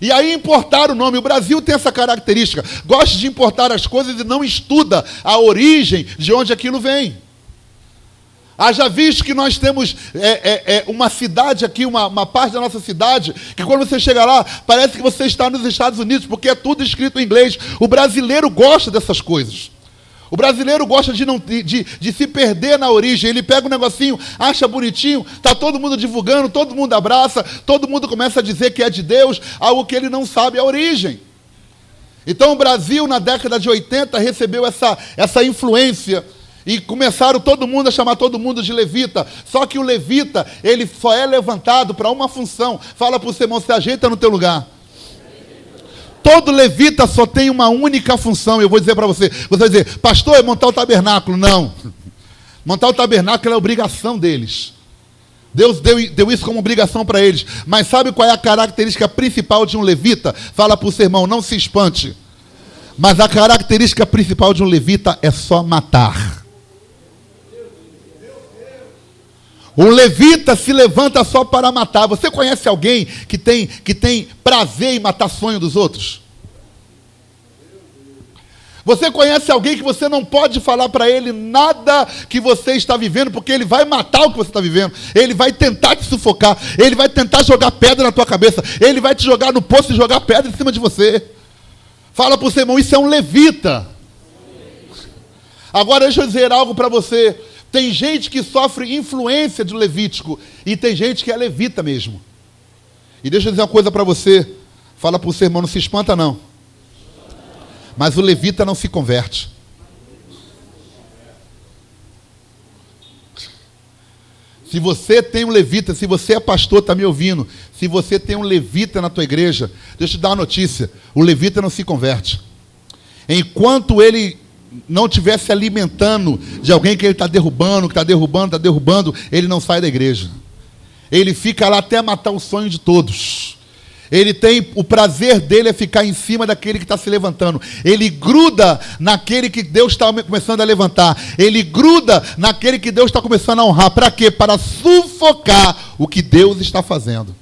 E aí importaram o nome. O Brasil tem essa característica, gosta de importar as coisas e não estuda a origem de onde aquilo vem. Haja visto que nós temos uma cidade aqui, uma parte da nossa cidade, que quando você chega lá, parece que você está nos Estados Unidos, porque é tudo escrito em inglês. O brasileiro gosta dessas coisas. O brasileiro gosta de se perder na origem. Ele pega um negocinho, acha bonitinho, está todo mundo divulgando, todo mundo abraça, todo mundo começa a dizer que é de Deus, algo que ele não sabe a origem. Então o Brasil, na década de 80, recebeu essa influência e começaram todo mundo a chamar todo mundo de levita. Só que o levita, ele só é levantado para uma função. Fala para o seu irmão, se ajeita no teu lugar. Todo levita só tem uma única função. Eu vou dizer para você. Você vai dizer, pastor, é montar o tabernáculo. Não. Montar o tabernáculo é obrigação deles. Deus deu isso como obrigação para eles. Mas sabe qual é a característica principal de um levita? Fala para o seu irmão, não se espante. Mas a característica principal de um levita é só matar. Um levita se levanta só para matar. Você conhece alguém que tem prazer em matar sonho dos outros? Você conhece alguém que você não pode falar para ele nada que você está vivendo, porque ele vai matar o que você está vivendo. Ele vai tentar te sufocar. Ele vai tentar jogar pedra na tua cabeça. Ele vai te jogar no poço e jogar pedra em cima de você. Fala para o seu irmão, isso é um levita. Agora deixa eu dizer algo para você. Tem gente que sofre influência do levítico e tem gente que é levita mesmo. E deixa eu dizer uma coisa para você. Fala para o seu irmão, não se espanta não. Mas o levita não se converte. Se você tem um levita, se você é pastor, está me ouvindo, se você tem um levita na tua igreja, deixa eu te dar uma notícia, o levita não se converte. Enquanto ele não estiver se alimentando de alguém que ele está derrubando, ele não sai da igreja. Ele fica lá até matar o sonho de todos. Ele tem, o prazer dele é ficar em cima daquele que está se levantando. Ele gruda naquele que Deus está começando a levantar. Ele gruda naquele que Deus está começando a honrar. Para quê? Para sufocar o que Deus está fazendo.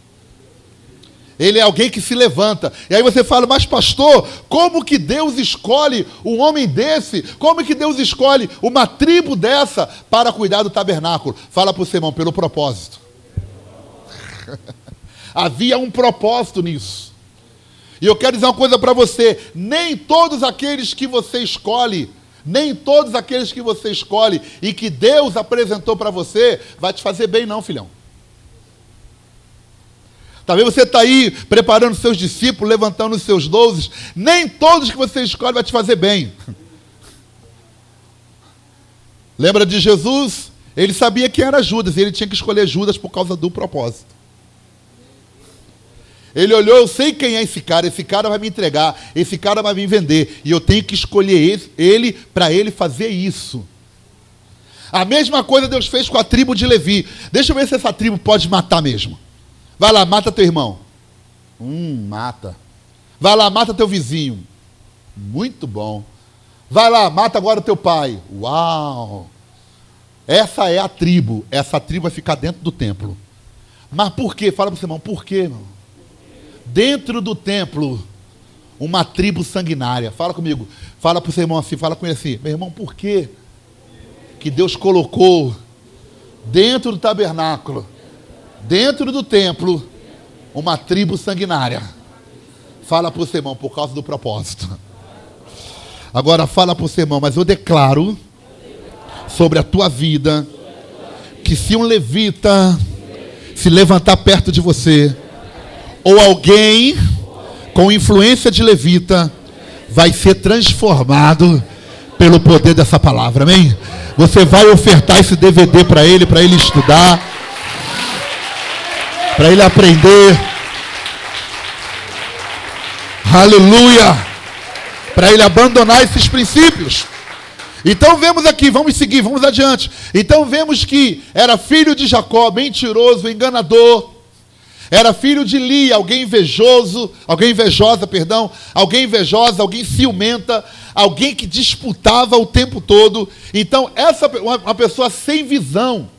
Ele é alguém que se levanta. E aí você fala, mas pastor, como que Deus escolhe um homem desse? Como que Deus escolhe uma tribo dessa para cuidar do tabernáculo? Fala para o seu irmão, pelo propósito. Havia um propósito nisso. E eu quero dizer uma coisa para você. Nem todos aqueles que você escolhe e que Deus apresentou para você, vai te fazer bem não, filhão. Talvez você está aí preparando seus discípulos, levantando os seus 12. Nem todos que você escolhe vai te fazer bem. Lembra de Jesus? Ele sabia quem era Judas e ele tinha que escolher Judas por causa do propósito. Ele olhou, eu sei quem é esse cara vai me entregar, esse cara vai me vender. E eu tenho que escolher ele para ele fazer isso. A mesma coisa Deus fez com a tribo de Levi. Deixa eu ver se essa tribo pode matar mesmo. Vai lá, mata teu irmão. Mata. Vai lá, mata teu vizinho. Muito bom. Vai lá, mata agora teu pai. Uau! Essa é a tribo. Essa tribo vai ficar dentro do templo. Mas por quê? Fala para o seu irmão, por quê, irmão? Dentro do templo, uma tribo sanguinária. Fala comigo. Fala para o seu irmão assim, fala com ele assim. Meu irmão, por quê que Deus colocou dentro do tabernáculo, dentro do templo, uma tribo sanguinária? Fala para o seu irmão, por causa do propósito. Agora fala para o seu irmão, mas eu declaro sobre a tua vida que se um levita se levantar perto de você, ou alguém com influência de levita, vai ser transformado pelo poder dessa palavra, amém? Você vai ofertar esse DVD para ele estudar, para ele aprender, aleluia, para ele abandonar esses princípios. Então vemos aqui, vamos seguir, vamos adiante. Então vemos que era filho de Jacó, mentiroso, enganador. Era filho de Lia, alguém invejosa, alguém invejosa, alguém ciumenta, alguém que disputava o tempo todo. Então, uma pessoa sem visão,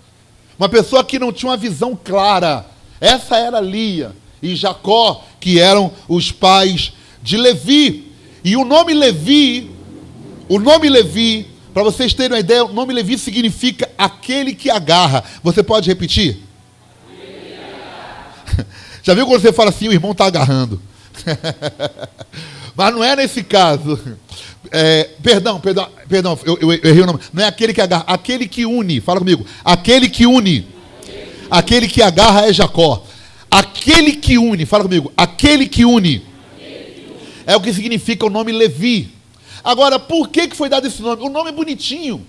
uma pessoa que não tinha uma visão clara. Essa era Lia e Jacó, que eram os pais de Levi. E o nome Levi, para vocês terem uma ideia, o nome Levi significa aquele que agarra. Você pode repetir? Já viu quando você fala assim, o irmão está agarrando? Mas não é nesse caso. Perdão, eu errei o nome. Não é aquele que agarra, aquele que une. Fala comigo. Aquele que une. Aquele que agarra é Jacó. Aquele que une, fala comigo. Aquele que une. É o que significa o nome Levi. Agora, por que foi dado esse nome? O nome é bonitinho.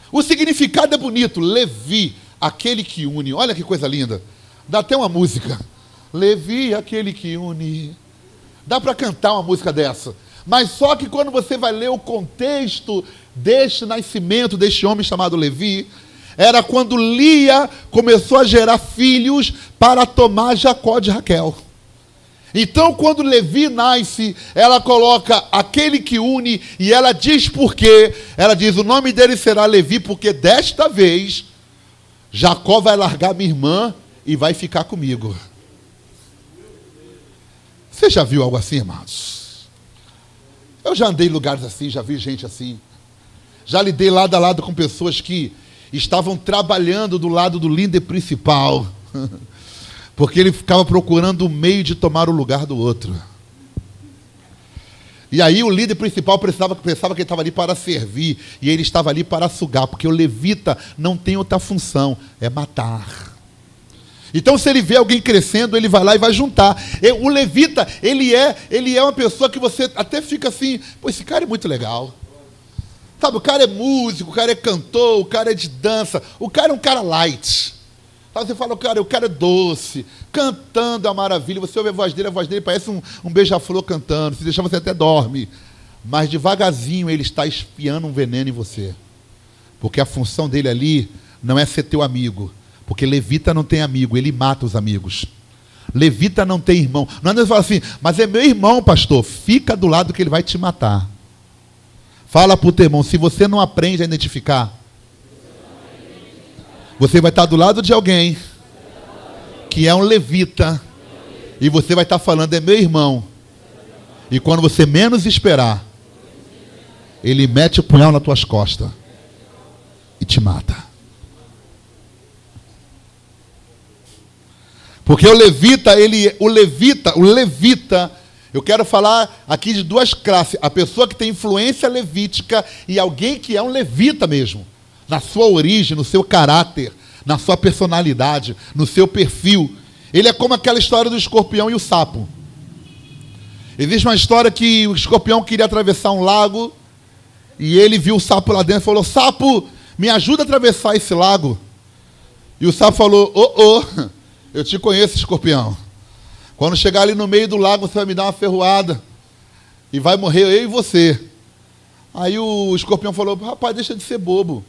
O significado é bonito. Levi, aquele que une. Olha que coisa linda. Dá até uma música. Levi, aquele que une. Dá para cantar uma música dessa. Mas só que quando você vai ler o contexto deste nascimento, deste homem chamado Levi, era quando Lia começou a gerar filhos para tomar Jacó de Raquel. Então, quando Levi nasce, ela coloca aquele que une, e ela diz por quê. Ela diz, o nome dele será Levi, porque desta vez, Jacó vai largar minha irmã e vai ficar comigo. Você já viu algo assim, irmãos? Eu já andei em lugares assim, já vi gente assim. Já lidei lado a lado com pessoas que estavam trabalhando do lado do líder principal, porque ele ficava procurando o meio de tomar o lugar do outro. E aí o líder principal pensava que ele estava ali para servir, e ele estava ali para sugar, porque o levita não tem outra função, é matar. Então, se ele vê alguém crescendo, ele vai lá e vai juntar. O levita, ele é uma pessoa que você até fica assim, pô, esse cara é muito legal. Sabe, o cara é músico, o cara é cantor, o cara é de dança, o cara é um cara light. Sabe, você fala, o cara é doce, cantando é uma maravilha, você ouve a voz dele parece um beija-flor cantando, se deixar você até dorme. Mas devagarzinho ele está espiando um veneno em você. Porque a função dele ali não é ser teu amigo. Porque levita não tem amigo, ele mata os amigos. Levita não tem irmão. Não adianta falar assim, mas é meu irmão, pastor. Fica do lado que ele vai te matar. Fala para o teu irmão, se você não aprende a identificar, você vai estar do lado de alguém que é um levita, e você vai estar falando, é meu irmão. E quando você menos esperar, ele mete o punhal nas tuas costas e te mata. Porque o levita, eu quero falar aqui de duas classes. A pessoa que tem influência levítica e alguém que é um levita mesmo. Na sua origem, no seu caráter, na sua personalidade, no seu perfil. Ele é como aquela história do escorpião e o sapo. Existe uma história que o escorpião queria atravessar um lago e ele viu o sapo lá dentro e falou, sapo, me ajuda a atravessar esse lago. E o sapo falou, eu te conheço, escorpião. Quando chegar ali no meio do lago, você vai me dar uma ferroada. E vai morrer eu e você. Aí o escorpião falou, rapaz, deixa de ser bobo.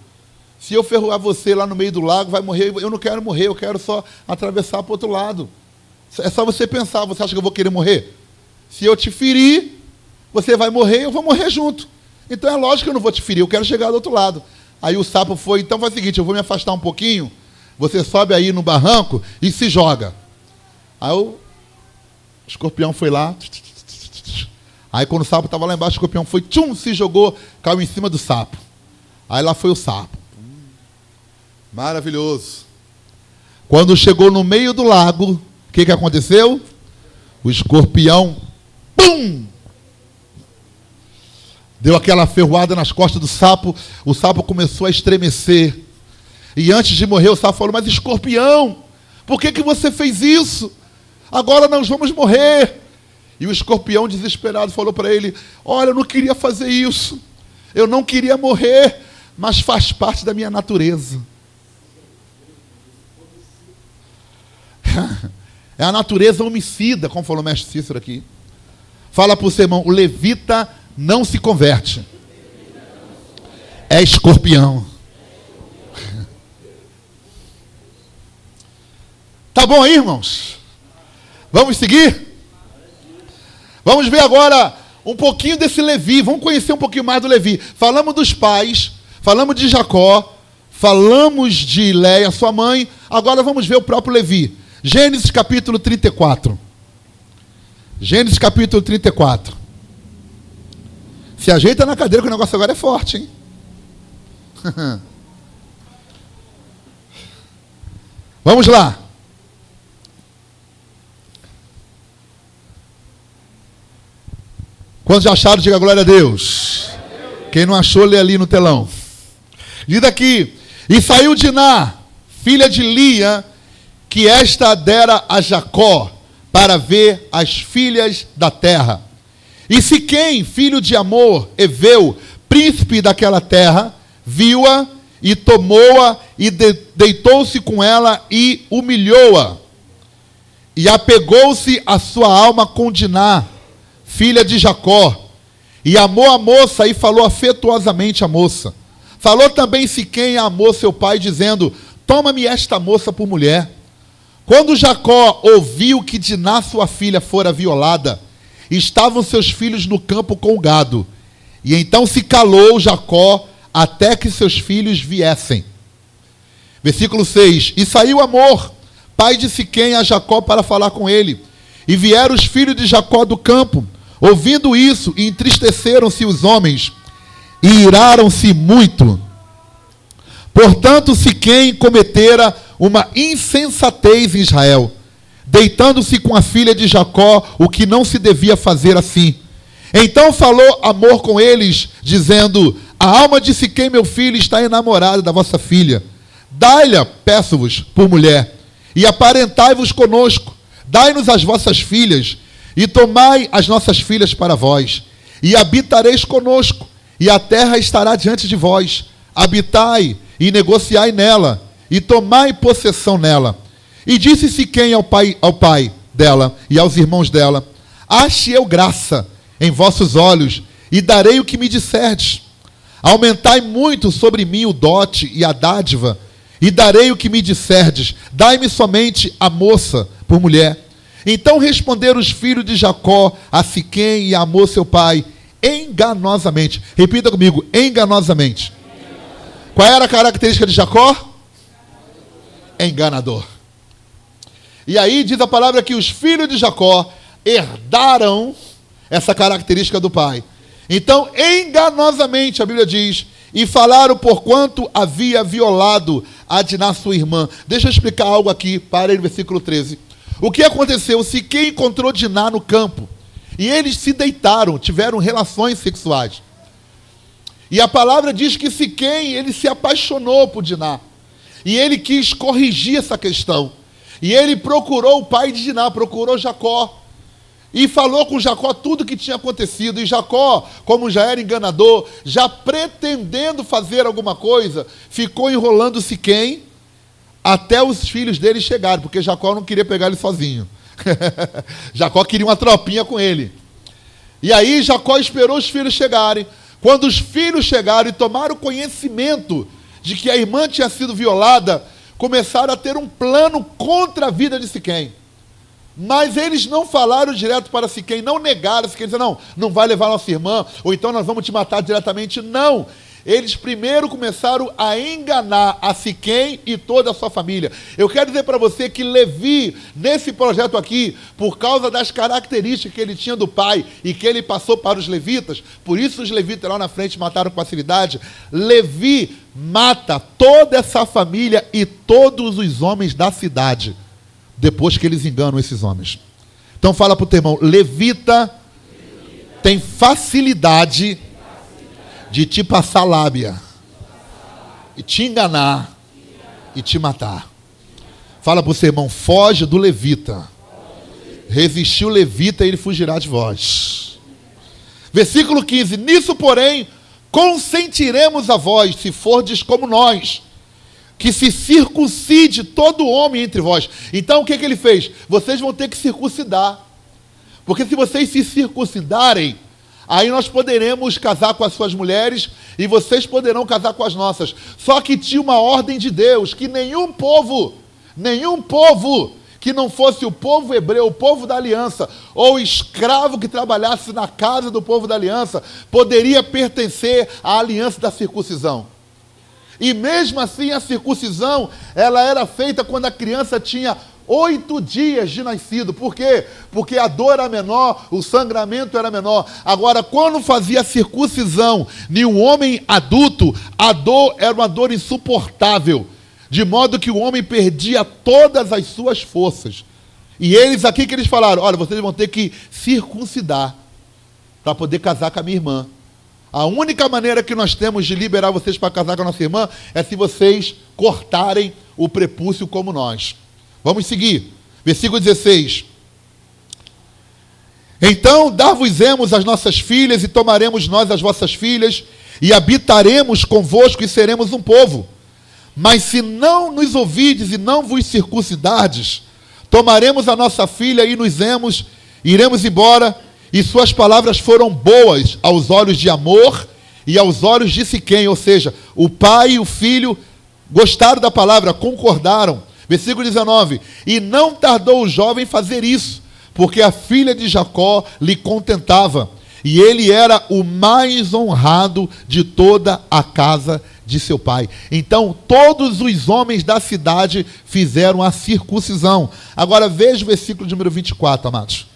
Se eu ferroar você lá no meio do lago, vai morrer. Eu não quero morrer, eu quero só atravessar para o outro lado. É só você pensar, você acha que eu vou querer morrer? Se eu te ferir, você vai morrer, eu vou morrer junto. Então é lógico que eu não vou te ferir, eu quero chegar do outro lado. Aí o sapo foi, então faz o seguinte, eu vou me afastar um pouquinho, você sobe aí no barranco e se joga. Aí o escorpião foi lá. Aí quando o sapo estava lá embaixo, o escorpião foi, se jogou, caiu em cima do sapo. Aí lá foi o sapo. Maravilhoso. Quando chegou no meio do lago, o que aconteceu? O escorpião, deu aquela ferroada nas costas do sapo, o sapo começou a estremecer. E antes de morrer, o sapo falou, mas escorpião, por que você fez isso? Agora nós vamos morrer. E o escorpião desesperado falou para ele, olha, eu não queria fazer isso. Eu não queria morrer, mas faz parte da minha natureza. É a natureza homicida, como falou o mestre Cícero aqui. Fala para o seu irmão, o levita não se converte. É escorpião. Tá bom aí, irmãos? Vamos seguir? Vamos ver agora um pouquinho desse Levi. Vamos conhecer um pouquinho mais do Levi. Falamos dos pais, falamos de Jacó, falamos de Léia, sua mãe. Agora vamos ver o próprio Levi. Gênesis capítulo 34. Gênesis capítulo 34. Se ajeita na cadeira que o negócio agora é forte, hein? Vamos lá. Quantos já acharam, diga glória a Deus. Quem não achou, lê ali no telão. Diz aqui: e saiu Diná, filha de Lia, que esta dera a Jacó, para ver as filhas da terra. E Siquém, filho de Amor, Eveu, príncipe daquela terra, viu-a e tomou-a e deitou-se com ela e humilhou-a. E apegou-se a sua alma com Diná, filha de Jacó, e amou a moça e falou afetuosamente à moça. Falou também Siquém a Amor, seu pai, dizendo: toma-me esta moça por mulher. Quando Jacó ouviu que Diná, sua filha, fora violada, estavam seus filhos no campo com o gado. E então se calou Jacó até que seus filhos viessem. Versículo 6. E saiu Amor, pai de Siquém, a Jacó para falar com ele. E vieram os filhos de Jacó do campo. Ouvindo isso, entristeceram-se os homens e iraram-se muito. Portanto, Siquém cometera uma insensatez em Israel, deitando-se com a filha de Jacó, o que não se devia fazer assim. Então falou Amor com eles, dizendo: a alma de Siquém, meu filho, está enamorada da vossa filha. Dai-lhe, peço-vos, por mulher, e aparentai-vos conosco. Dai-nos as vossas filhas, e tomai as nossas filhas para vós, e habitareis conosco, e a terra estará diante de vós. Habitai e negociai nela, e tomai possessão nela. E disse Siquém ao pai dela e aos irmãos dela: ache eu graça em vossos olhos, e darei o que me disserdes. Aumentai muito sobre mim o dote e a dádiva, e darei o que me disserdes. Dai-me somente a moça por mulher. Então responderam os filhos de Jacó a Siquém e a Amor, seu pai, enganosamente. Repita comigo: enganosamente. Qual era a característica de Jacó? Enganador. E aí diz a palavra que os filhos de Jacó herdaram essa característica do pai. Então, enganosamente, a Bíblia diz, e falaram porquanto havia violado a Diná, sua irmã. Deixa eu explicar algo aqui, para aí no versículo 13. O que aconteceu? Siquém encontrou Diná no campo, e eles se deitaram, tiveram relações sexuais. E a palavra diz que Siquém, ele se apaixonou por Diná, e ele quis corrigir essa questão. E ele procurou o pai de Diná, procurou Jacó, e falou com Jacó tudo o que tinha acontecido. E Jacó, como já era enganador, já pretendendo fazer alguma coisa, ficou enrolando Siquém até os filhos dele chegarem, porque Jacó não queria pegar ele sozinho. Jacó queria uma tropinha com ele. E aí Jacó esperou os filhos chegarem. Quando os filhos chegaram e tomaram conhecimento de que a irmã tinha sido violada, começaram a ter um plano contra a vida de Siquém. Mas eles não falaram direto para Siquém, não negaram. Siquém disse: não vai levar nossa irmã, ou então nós vamos te matar diretamente. Não. Eles primeiro começaram a enganar a Siquém e toda a sua família. Eu quero dizer para você que Levi, nesse projeto aqui, por causa das características que ele tinha do pai e que ele passou para os levitas, por isso os levitas lá na frente mataram com facilidade, Levi mata toda essa família e todos os homens da cidade, depois que eles enganam esses homens. Então fala para o teu irmão: levita tem facilidade de te passar lábia, e te enganar, e te matar. Fala para o seu irmão: foge do levita. Resistiu o levita e ele fugirá de vós. Versículo 15. Nisso, porém, consentiremos a vós, se fordes como nós, que se circuncide todo homem entre vós. Então o que ele fez? Vocês vão ter que circuncidar. Porque se vocês se circuncidarem, aí nós poderemos casar com as suas mulheres e vocês poderão casar com as nossas. Só que tinha uma ordem de Deus, que nenhum povo que não fosse o povo hebreu, o povo da aliança, ou escravo que trabalhasse na casa do povo da aliança, poderia pertencer à aliança da circuncisão. E mesmo assim a circuncisão, ela era feita quando a criança tinha 8 dias de nascido. Por quê? Porque a dor era menor, o sangramento era menor. Agora, quando fazia a circuncisão em um homem adulto, a dor era uma dor insuportável, de modo que o homem perdia todas as suas forças. E eles aqui que eles falaram, olha, vocês vão ter que circuncidar para poder casar com a minha irmã. A única maneira que nós temos de liberar vocês para casar com a nossa irmã é se vocês cortarem o prepúcio como nós. Vamos seguir. Versículo 16. Então dar-vos-emos as nossas filhas e tomaremos nós as vossas filhas e habitaremos convosco e seremos um povo. Mas se não nos ouvides e não vos circuncidardes, tomaremos a nossa filha e iremos embora. E suas palavras foram boas aos olhos de Amor e aos olhos de Siquém. Ou seja, o pai e o filho gostaram da palavra, concordaram. Versículo 19. E não tardou o jovem fazer isso, porque a filha de Jacó lhe contentava. E ele era o mais honrado de toda a casa de seu pai. Então, todos os homens da cidade fizeram a circuncisão. Agora, veja o versículo número 24, amados.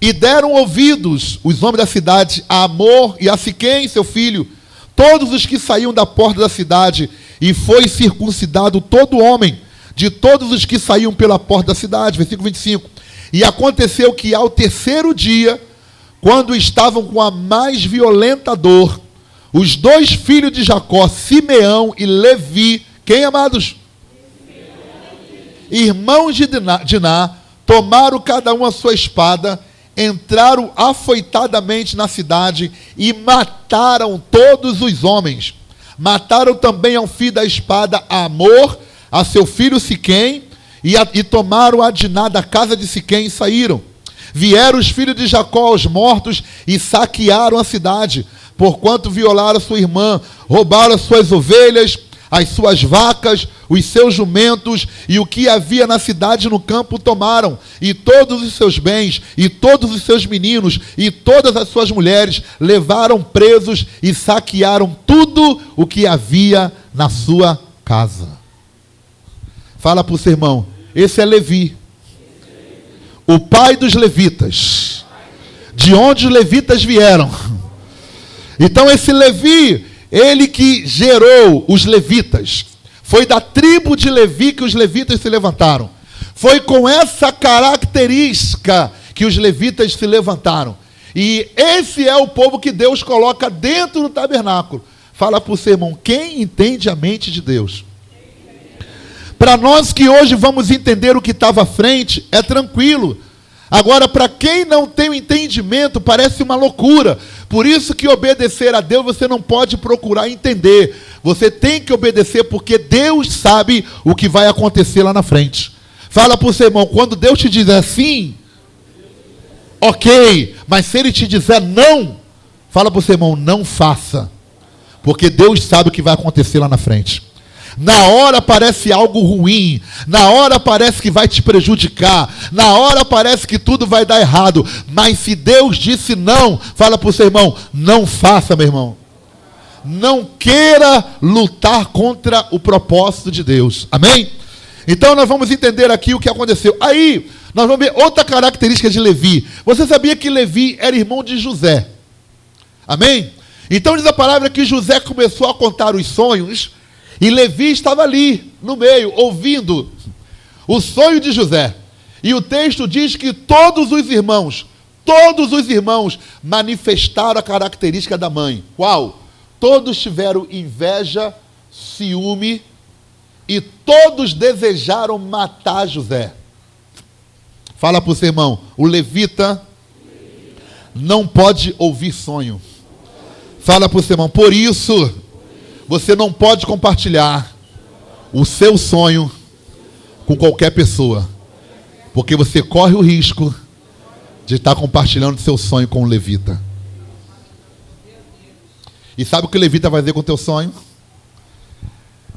E deram ouvidos, os homens da cidade, a Amor e a Siquém, seu filho, todos os que saíam da porta da cidade, e foi circuncidado todo homem, de todos os que saíam pela porta da cidade. Versículo 25. E aconteceu que ao terceiro dia, quando estavam com a mais violenta dor, os 2 filhos de Jacó, Simeão e Levi, quem, amados? Irmãos de Diná, tomaram cada um a sua espada, entraram afoitadamente na cidade e mataram todos os homens. Mataram também ao fio da espada a Amor, a seu filho Siquém, e tomaram a Diná da casa de Siquém e saíram. Vieram os filhos de Jacó aos mortos e saquearam a cidade, porquanto violaram sua irmã, roubaram as suas ovelhas, as suas vacas, os seus jumentos, e o que havia na cidade no campo tomaram, e todos os seus bens, e todos os seus meninos, e todas as suas mulheres, levaram presos e saquearam tudo o que havia na sua casa. Fala para o seu irmão, esse é Levi, o pai dos levitas, de onde os levitas vieram. Então esse Levi, ele que gerou os levitas, foi da tribo de Levi que os levitas se levantaram. Foi com essa característica que os levitas se levantaram. E esse é o povo que Deus coloca dentro do tabernáculo. Fala para o seu irmão, quem entende a mente de Deus? Para nós que hoje vamos entender o que estava à frente, é tranquilo. Agora, para quem não tem o entendimento, parece uma loucura. Por isso que obedecer a Deus, você não pode procurar entender. Você tem que obedecer porque Deus sabe o que vai acontecer lá na frente. Fala para o seu irmão, quando Deus te dizer assim, ok, mas se Ele te dizer não, fala para o seu irmão, não faça. Porque Deus sabe o que vai acontecer lá na frente. Na hora parece algo ruim, na hora parece que vai te prejudicar, na hora parece que tudo vai dar errado, mas se Deus disse não, fala para o seu irmão, não faça, meu irmão. Não queira lutar contra o propósito de Deus, amém? Então nós vamos entender aqui o que aconteceu. Aí, nós vamos ver outra característica de Levi. Você sabia que Levi era irmão de José? Amém? Então diz a palavra que José começou a contar os sonhos, e Levi estava ali, no meio, ouvindo o sonho de José. E o texto diz que todos os irmãos manifestaram a característica da mãe. Qual? Todos tiveram inveja, ciúme, e todos desejaram matar José. Fala para o seu irmão, o levita não pode ouvir sonho. Fala para o seu irmão, por isso você não pode compartilhar o seu sonho com qualquer pessoa, porque você corre o risco de estar compartilhando seu sonho com o levita. E sabe o que o levita vai fazer com o teu sonho?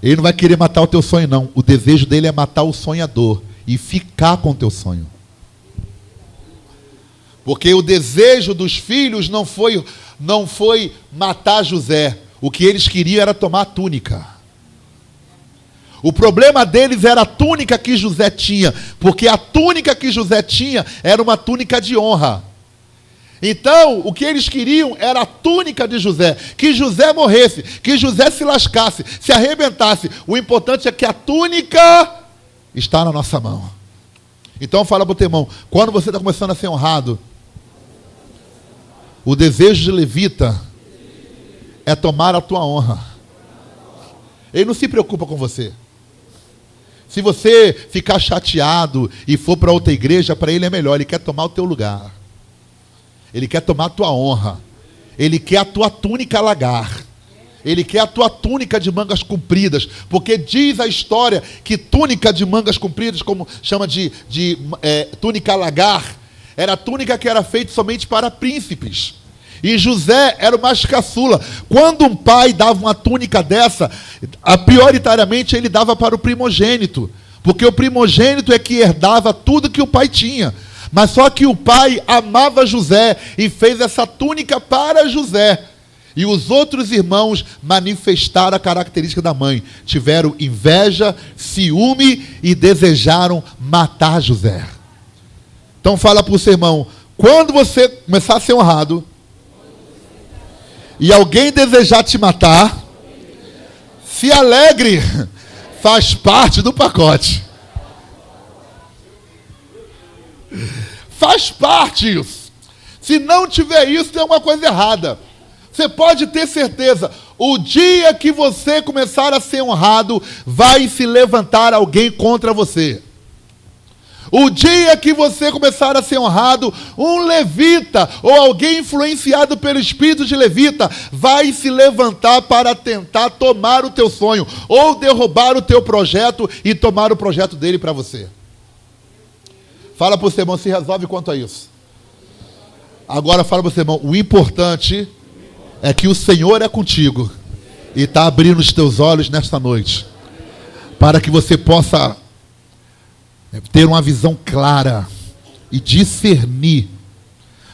Ele não vai querer matar o teu sonho, não. O desejo dele é matar o sonhador. e ficar com o teu sonho. Porque o desejo dos filhos não foi matar José. O que eles queriam era tomar a túnica. O problema deles era a túnica que José tinha, porque a túnica que José tinha era uma túnica de honra. Então, o que eles queriam era a túnica de José, que José morresse, que José se lascasse, se arrebentasse. O importante é que a túnica está na nossa mão. Então fala para o teu irmão, quando você está começando a ser honrado, o desejo de levita é tomar a tua honra. Ele não se preocupa com você. Se você ficar chateado e for para outra igreja, para ele é melhor, ele quer tomar o teu lugar. Ele quer tomar a tua honra. Ele quer a tua túnica lagar. Ele quer a tua túnica de mangas compridas. Porque diz a história que túnica de mangas compridas, como chama de túnica lagar, era a túnica que era feita somente para príncipes. E José era o mais caçula. Quando um pai dava uma túnica dessa, prioritariamente ele dava para o primogênito. Porque o primogênito é que herdava tudo que o pai tinha. Mas só que o pai amava José e fez essa túnica para José. E os outros irmãos manifestaram a característica da mãe. Tiveram inveja, ciúme e desejaram matar José. Então fala para o seu irmão, quando você começar a ser honrado e alguém desejar te matar, se alegre, faz parte do pacote. Faz parte isso. Se não tiver isso, tem alguma coisa errada. Você pode ter certeza, o dia que você começar a ser honrado, vai se levantar alguém contra você. O dia que você começar a ser honrado, um levita ou alguém influenciado pelo espírito de levita vai se levantar para tentar tomar o teu sonho ou derrubar o teu projeto e tomar o projeto dele para você. Fala para o seu irmão, se resolve quanto a isso. Agora fala para o seu irmão, o importante é que o Senhor é contigo e está abrindo os teus olhos nesta noite, para que você possa ter uma visão clara e discernir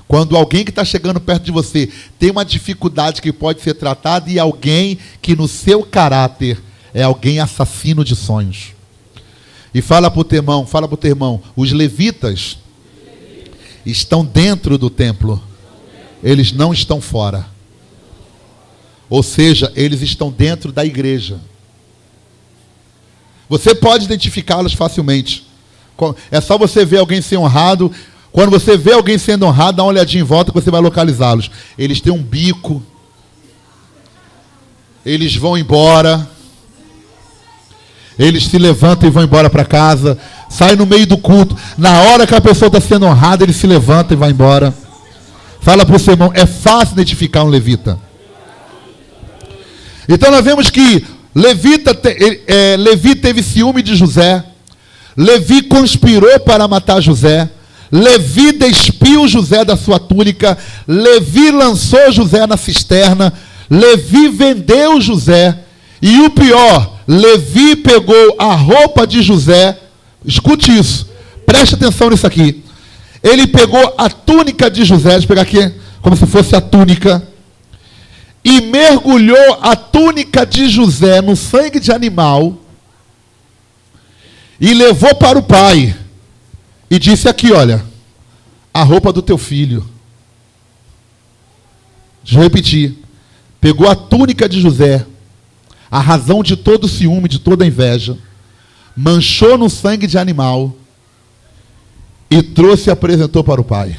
quando alguém que está chegando perto de você tem uma dificuldade que pode ser tratada e alguém que no seu caráter é alguém assassino de sonhos. E fala para o teu irmão, os levitas estão dentro do templo, eles não estão fora. Ou seja, eles estão dentro da igreja. Você pode identificá-los facilmente. É só você ver alguém ser honrado. Quando você vê alguém sendo honrado, dá uma olhadinha em volta que você vai localizá-los. Eles têm um bico. Eles vão embora. Eles se levantam e vão embora para casa. Saem no meio do culto. Na hora que a pessoa está sendo honrada, ele se levanta e vai embora. Fala para o seu irmão, é fácil identificar um levita. Então nós vemos que Levi teve ciúme de José. Levi conspirou para matar José. Levi despiu José da sua túnica. Levi lançou José na cisterna. Levi vendeu José. E o pior, Levi pegou a roupa de José. Escute isso. Preste atenção nisso aqui. Ele pegou a túnica de José. Deixa eu pegar aqui, como se fosse a túnica. E mergulhou a túnica de José no sangue de animal. E levou para o pai. E disse aqui, olha, a roupa do teu filho. Deixa eu repetir. Pegou a túnica de José, a razão de todo o ciúme, de toda a inveja, manchou no sangue de animal e trouxe e apresentou para o pai.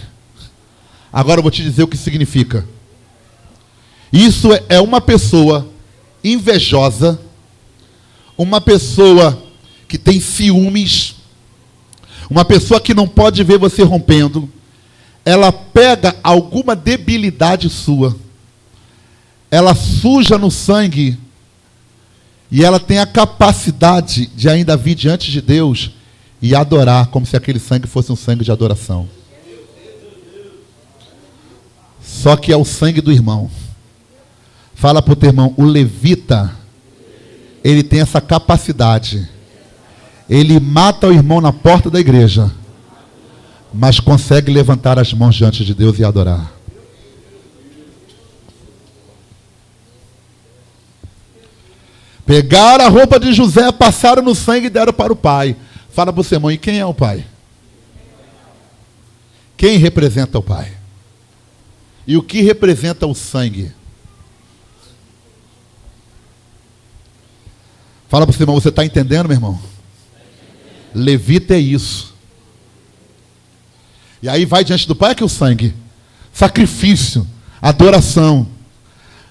Agora eu vou te dizer o que significa. Isso é uma pessoa invejosa, uma pessoa que tem ciúmes, uma pessoa que não pode ver você rompendo. Ela pega alguma debilidade sua, ela suja no sangue e ela tem a capacidade de ainda vir diante de Deus e adorar, como se aquele sangue fosse um sangue de adoração. Só que é o sangue do irmão. Fala para o teu irmão, o levita, ele tem essa capacidade. Ele mata o irmão na porta da igreja, mas consegue levantar as mãos diante de Deus e adorar. Pegaram a roupa de José, passaram no sangue e deram para o pai. Fala para o seu irmão, e quem é o pai? Quem representa o pai? E o que representa o sangue? Fala para o seu irmão, você está entendendo, meu irmão? Levita é isso. E aí vai diante do pai que é o sangue. Sacrifício, adoração.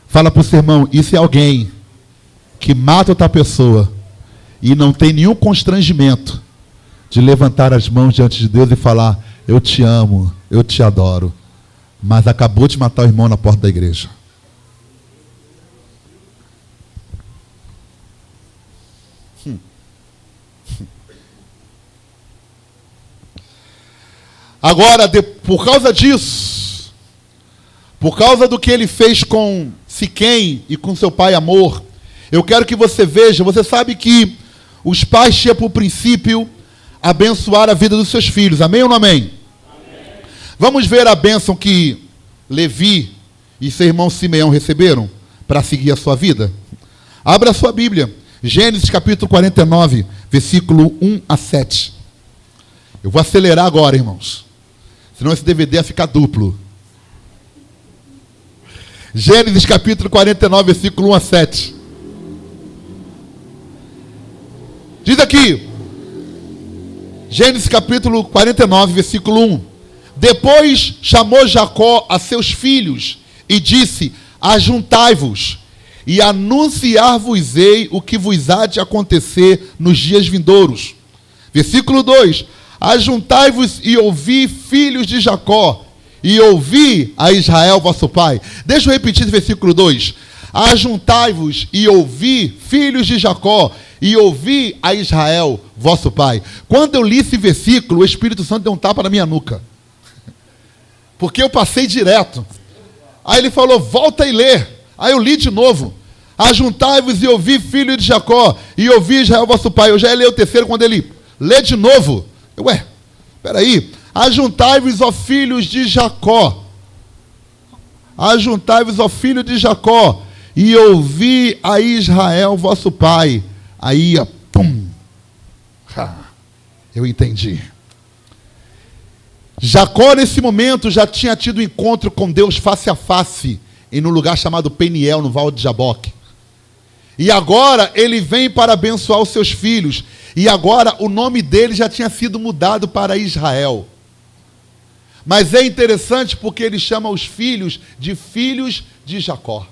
Fala para o seu irmão, isso é alguém que mata outra pessoa e não tem nenhum constrangimento de levantar as mãos diante de Deus e falar, eu te amo, eu te adoro, mas acabou de matar o irmão na porta da igreja. Agora, por causa disso, por causa do que ele fez com Siquém e com seu pai Amor, eu quero que você veja, você sabe que os pais tinham por princípio abençoar a vida dos seus filhos, amém ou não amém? Amém. Vamos ver a bênção que Levi e seu irmão Simeão receberam para seguir a sua vida? Abra a sua Bíblia, Gênesis capítulo 49, versículo 1 a 7. Eu vou acelerar agora, irmãos, senão esse DVD vai ficar duplo. Gênesis capítulo 49, versículo 1 a 7. Diz aqui, Gênesis capítulo 49, versículo 1. Depois chamou Jacó a seus filhos e disse, ajuntai-vos e anunciar-vos-ei o que vos há de acontecer nos dias vindouros. Versículo 2. Ajuntai-vos e ouvi, filhos de Jacó, e ouvi a Israel vosso pai. Deixa eu repetir esse versículo 2. Ajuntai-vos e ouvi, filhos de Jacó, e ouvi a Israel vosso pai. Quando eu li esse versículo, o Espírito Santo deu um tapa na minha nuca, porque eu passei direto. Aí ele falou, volta e lê. Aí eu li de novo. Ajuntai-vos e ouvi, filho de Jacó, e ouvi Israel vosso pai. Eu já ia ler o terceiro, quando ele lê de novo. Peraí. Ajuntai-vos, ó filhos de Jacó. Ajuntai-vos, ó filho de Jacó, e ouvi a Israel vosso pai. Aí, pum. Eu entendi. Jacó, nesse momento, já tinha tido encontro com Deus face a face, em um lugar chamado Peniel, no Vale de Jaboque. E agora, ele vem para abençoar os seus filhos. E agora, o nome dele já tinha sido mudado para Israel. Mas é interessante porque ele chama os filhos de Jacó.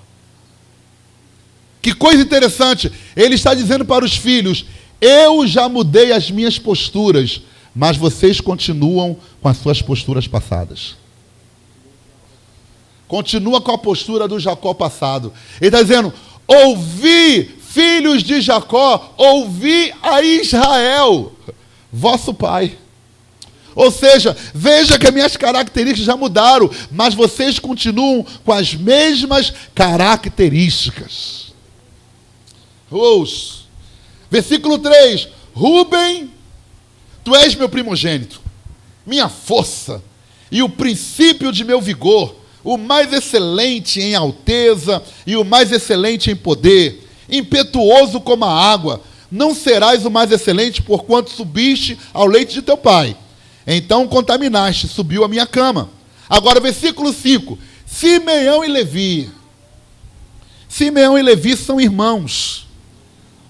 Que coisa interessante. Ele está dizendo para os filhos, eu já mudei as minhas posturas, mas vocês continuam com as suas posturas passadas. Continua com a postura do Jacó passado. Ele está dizendo, ouvi, filhos de Jacó, ouvi a Israel, vosso pai. Ou seja, veja que as minhas características já mudaram, mas vocês continuam com as mesmas características. Versículo 3. Rúben, tu és meu primogênito, minha força e o princípio de meu vigor, o mais excelente em alteza e o mais excelente em poder, impetuoso como a água. Não serás o mais excelente, porquanto subiste ao leite de teu pai. Então contaminaste, subiu a minha cama. Agora, versículo 5. Simeão e Levi. Simeão e Levi são irmãos.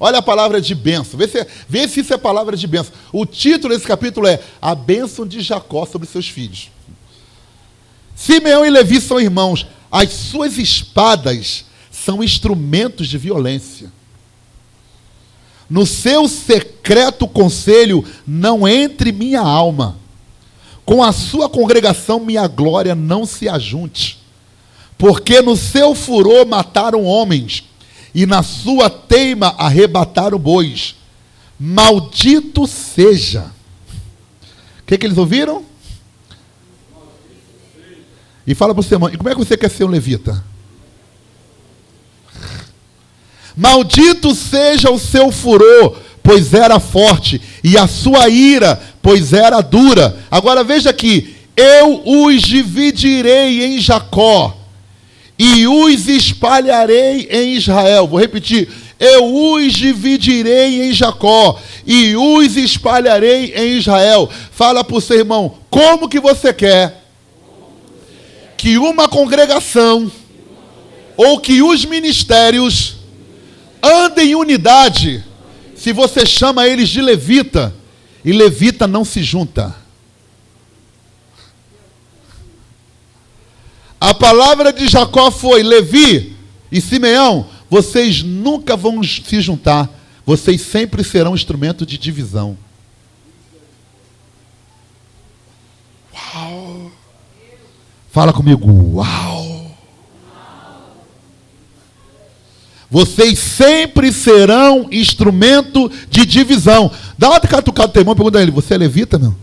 Olha a palavra de bênção. Vê se isso é palavra de bênção. O título desse capítulo é A Bênção de Jacó sobre seus filhos. Simeão e Levi são irmãos. As suas espadas são instrumentos de violência. No seu secreto conselho não entre minha alma. Com a sua congregação minha glória não se ajunte. Porque no seu furor mataram homens, e na sua teima arrebataram bois. Maldito seja. O que eles ouviram? E fala para o seu irmão, e como é que você quer ser um levita? Maldito seja o seu furor, pois era forte, e a sua ira, pois era dura. Agora veja aqui, eu os dividirei em Jacó, e os espalharei em Israel. Vou repetir, eu os dividirei em Jacó, e os espalharei em Israel. Fala para o seu irmão, como que você quer que uma congregação, ou que os ministérios andem em unidade, se você chama eles de levita, e levita não se junta? A palavra de Jacó foi: Levi e Simeão, vocês nunca vão se juntar, vocês sempre serão instrumento de divisão. Uau! Fala comigo, uau! Vocês sempre serão instrumento de divisão. Dá uma catucada do teu irmão e pergunta a ele: você é levita, meu?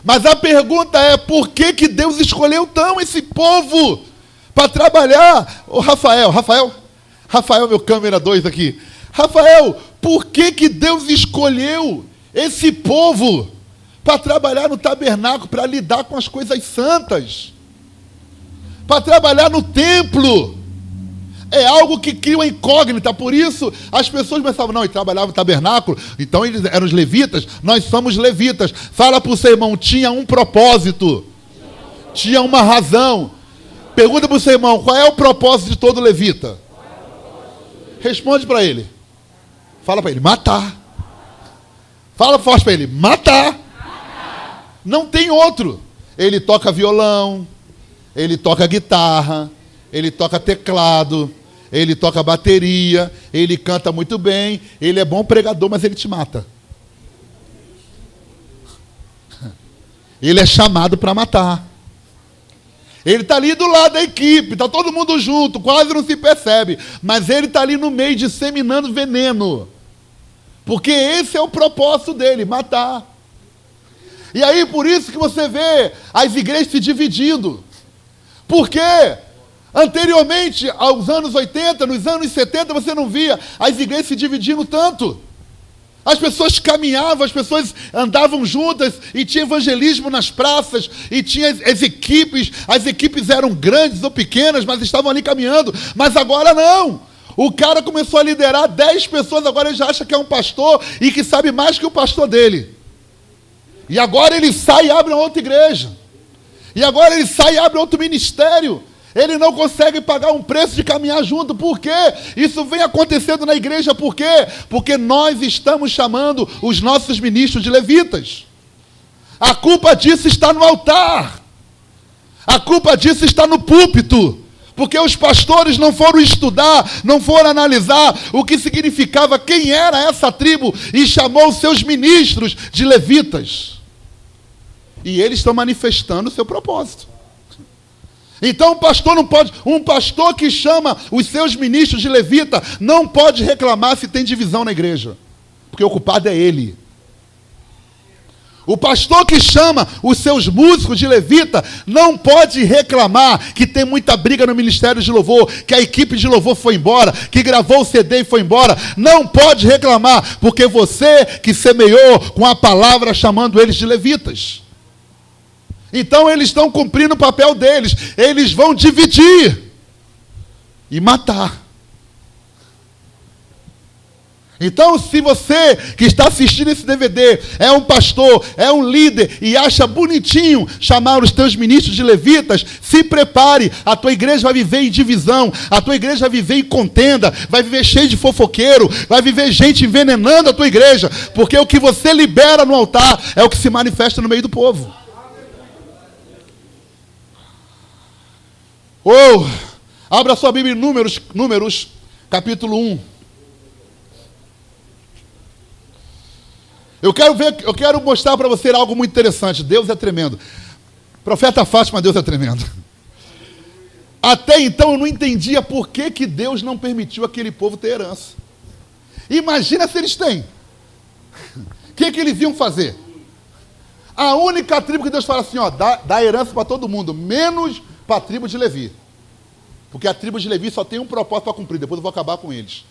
Mas a pergunta é: por que que Deus escolheu tão esse povo para trabalhar? Ô Rafael, meu câmera 2 aqui. Rafael, por que que Deus escolheu esse povo para trabalhar no tabernáculo, para lidar com as coisas santas, para trabalhar no templo? É algo que cria uma incógnita. Por isso as pessoas pensavam: não, ele trabalhava no tabernáculo, então eles eram os levitas, nós somos levitas. Fala para o seu irmão, tinha um propósito, tinha uma razão. Pergunta para o seu irmão, qual é o propósito de todo levita? Responde para ele. Fala para ele, matar. Fala forte para ele, matar. Não tem outro. Ele toca violão, ele toca guitarra, ele toca teclado, ele toca bateria, ele canta muito bem, ele é bom pregador, mas ele te mata. Ele é chamado para matar. Ele está ali do lado da equipe, está todo mundo junto, quase não se percebe, mas ele está ali no meio disseminando veneno, porque esse é o propósito dele, matar. E aí por isso que você vê as igrejas se dividindo, porque anteriormente, aos anos 80, nos anos 70, você não via as igrejas se dividindo tanto. As pessoas caminhavam, as pessoas andavam juntas, e tinha evangelismo nas praças, e tinha as equipes eram grandes ou pequenas, mas estavam ali caminhando. Mas agora não. O cara começou a liderar 10 pessoas, agora ele já acha que é um pastor e que sabe mais que o pastor dele. E agora ele sai e abre uma outra igreja. E agora ele sai e abre outro ministério. Ele não consegue pagar um preço de caminhar junto. Por quê? Isso vem acontecendo na igreja. Por quê? Porque nós estamos chamando os nossos ministros de levitas. A culpa disso está no altar. A culpa disso está no púlpito. Porque os pastores não foram estudar, não foram analisar o que significava, quem era essa tribo, e chamou os seus ministros de levitas. E eles estão manifestando o seu propósito. Então o pastor não pode, um pastor que chama os seus ministros de levita, não pode reclamar se tem divisão na igreja, porque o culpado é ele. O pastor que chama os seus músicos de levita, não pode reclamar que tem muita briga no ministério de louvor, que a equipe de louvor foi embora, que gravou o CD e foi embora. Não pode reclamar, porque você que semeou com a palavra chamando eles de levitas. Então eles estão cumprindo o papel deles. Eles vão dividir e matar. Então, se você que está assistindo esse DVD é um pastor, é um líder e acha bonitinho chamar os teus ministros de levitas, se prepare. A tua igreja vai viver em divisão, a tua igreja vai viver em contenda, vai viver cheio de fofoqueiro, vai viver gente envenenando a tua igreja, porque o que você libera no altar é o que se manifesta no meio do povo. Abra sua Bíblia em Números, capítulo 1. Eu quero mostrar para você algo muito interessante. Deus é tremendo. Profeta Fátima, Deus é tremendo. Até então eu não entendia por que Deus não permitiu aquele povo ter herança. Imagina se eles têm. O que eles iam fazer? A única tribo que Deus fala assim, ó, dá herança para todo mundo, menos para a tribo de Levi. Porque a tribo de Levi só tem um propósito para cumprir, depois eu vou acabar com eles.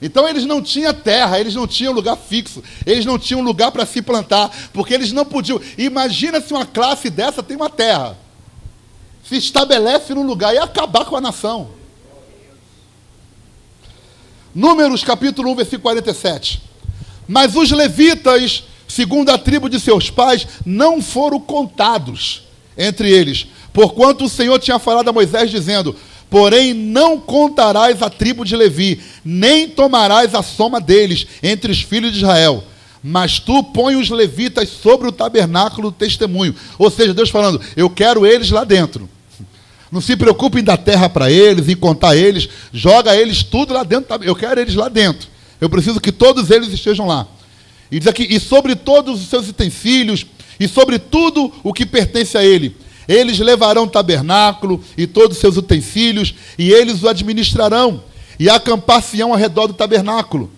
Então eles não tinham terra, eles não tinham lugar fixo, eles não tinham lugar para se plantar, porque eles não podiam. Imagina se uma classe dessa tem uma terra, se estabelece num lugar e acabar com a nação. Números capítulo 1, versículo 47. Mas os levitas, segundo a tribo de seus pais, não foram contados entre eles, porquanto o Senhor tinha falado a Moisés, dizendo: porém não contarás a tribo de Levi, nem tomarás a soma deles entre os filhos de Israel, mas tu põe os levitas sobre o tabernáculo do testemunho. Ou seja, Deus falando, eu quero eles lá dentro. Não se preocupe em dar terra para eles, em contar eles, joga eles tudo lá dentro, eu quero eles lá dentro. Eu preciso que todos eles estejam lá. E diz aqui, e sobre todos os seus utensílios, e sobre tudo o que pertence a ele, eles levarão o tabernáculo e todos os seus utensílios, e eles o administrarão, e acampar-se-ão ao redor do tabernáculo.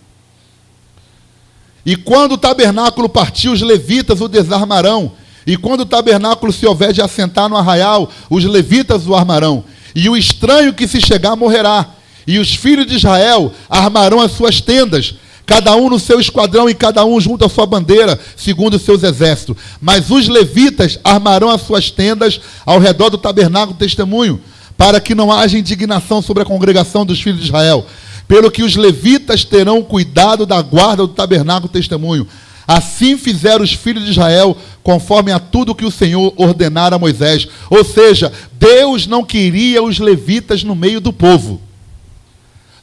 E quando o tabernáculo partir, os levitas o desarmarão, e quando o tabernáculo se houver de assentar no arraial, os levitas o armarão, e o estranho que se chegar morrerá, e os filhos de Israel armarão as suas tendas, cada um no seu esquadrão e cada um junto à sua bandeira, segundo os seus exércitos. Mas os levitas armarão as suas tendas ao redor do tabernáculo do testemunho, para que não haja indignação sobre a congregação dos filhos de Israel. Pelo que os levitas terão cuidado da guarda do tabernáculo do testemunho. Assim fizeram os filhos de Israel, conforme a tudo que o Senhor ordenara a Moisés. Ou seja, Deus não queria os levitas no meio do povo.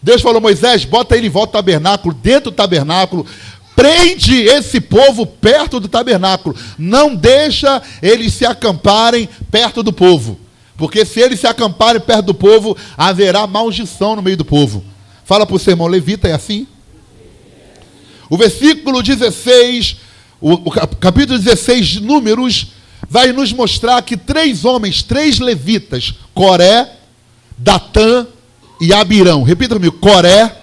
Deus falou, Moisés, bota ele em volta do tabernáculo, dentro do tabernáculo, prende esse povo perto do tabernáculo, não deixa eles se acamparem perto do povo, porque se eles se acamparem perto do povo, haverá maldição no meio do povo. Fala para o seu irmão, levita é assim? O versículo 16, o capítulo 16 de Números, vai nos mostrar que 3 homens, 3 levitas, Coré, Datã e Abirão. Repita comigo, Coré,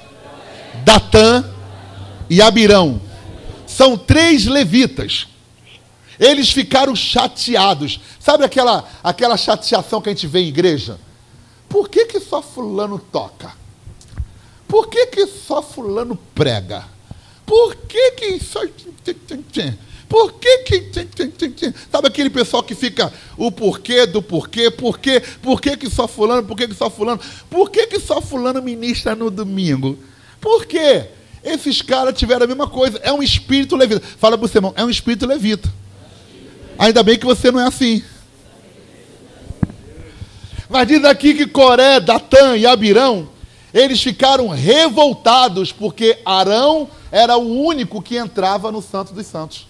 Datã e Abirão. São 3 levitas. Eles ficaram chateados. Sabe aquela chateação que a gente vê em igreja? Por que só fulano toca? Por que só fulano prega? Por que só... Por que... Sabe aquele pessoal que fica o porquê do porquê? Por que só fulano? Por que só fulano? Por que só fulano ministra no domingo? Por quê? Esses caras tiveram a mesma coisa. É um espírito levita. Fala para o seu irmão, é um espírito levita. Ainda bem que você não é assim. Mas diz aqui que Coré, Datã e Abirão, eles ficaram revoltados porque Arão era o único que entrava no Santo dos Santos.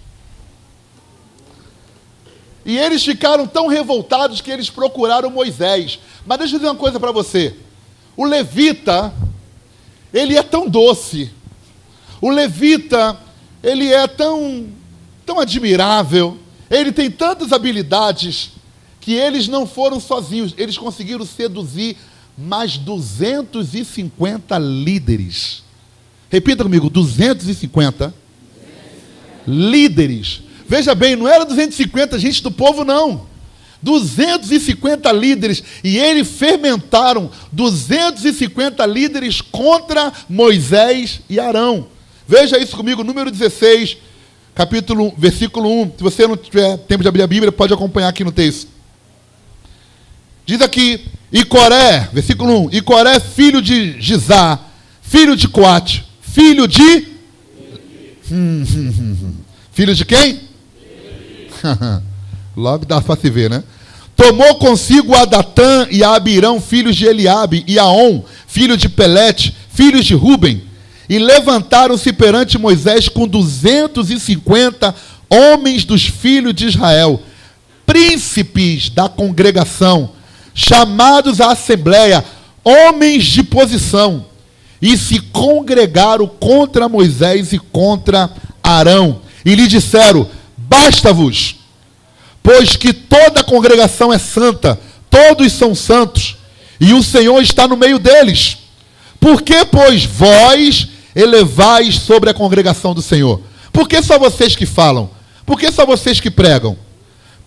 E eles ficaram tão revoltados que eles procuraram Moisés. Mas deixa eu dizer uma coisa para você. O levita, ele é tão doce. O levita, ele é tão admirável. Ele tem tantas habilidades que eles não foram sozinhos. Eles conseguiram seduzir mais 250 líderes. Repita comigo, 250 líderes. Veja bem, não era 250 gente do povo, não. 250 líderes. E eles fermentaram 250 líderes contra Moisés e Arão. Veja isso comigo, número 16, capítulo 1, versículo 1. Se você não tiver tempo de abrir a Bíblia, pode acompanhar aqui no texto. Diz aqui, e Coré, versículo 1, e Coré, filho de Gizá, filho de Coate, filho de... Filho de quem? Logo dá para se ver, né? Tomou consigo a Datã e a Abirão, filhos de Eliabe, e a On, filho de Pelete, filhos de Ruben, e levantaram-se perante Moisés com 250 homens dos filhos de Israel, príncipes da congregação, chamados à assembleia, homens de posição, e se congregaram contra Moisés e contra Arão, e lhe disseram, basta-vos, pois que toda a congregação é santa, todos são santos, e o Senhor está no meio deles. Por que, pois, vós elevais sobre a congregação do Senhor? Por que só vocês que falam? Por que só vocês que pregam?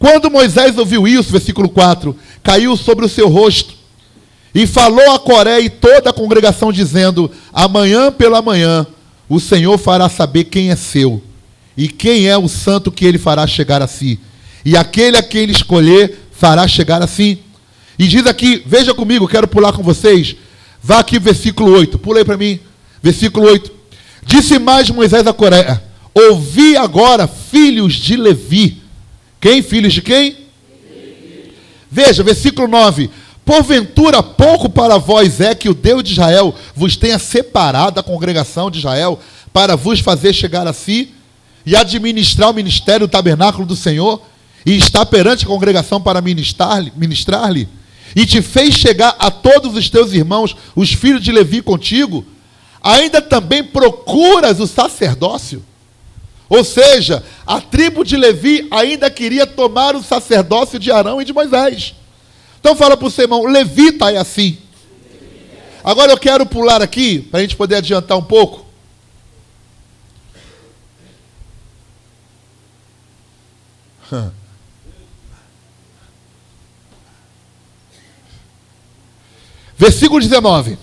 Quando Moisés ouviu isso, versículo 4, caiu sobre o seu rosto e falou a Coré e toda a congregação, dizendo: amanhã pela manhã o Senhor fará saber quem é seu e quem é o santo que ele fará chegar a si. E aquele a quem ele escolher fará chegar a si. E diz aqui, veja comigo, quero pular com vocês. Vá aqui, versículo 8. Pula aí para mim. Versículo 8. Disse mais Moisés a Coré: ouvi agora, filhos de Levi. Quem? Filhos de quem? Veja, versículo 9. Porventura pouco para vós é que o Deus de Israel vos tenha separado da congregação de Israel para vos fazer chegar a si e administrar o ministério do tabernáculo do Senhor e estar perante a congregação para ministrar-lhe? E te fez chegar a todos os teus irmãos, os filhos de Levi contigo? Ainda também procuras o sacerdócio? Ou seja, a tribo de Levi ainda queria tomar o sacerdócio de Arão e de Moisés. Então fala para o seu irmão, levita é assim. Agora eu quero pular aqui, para a gente poder adiantar um pouco. Versículo 19.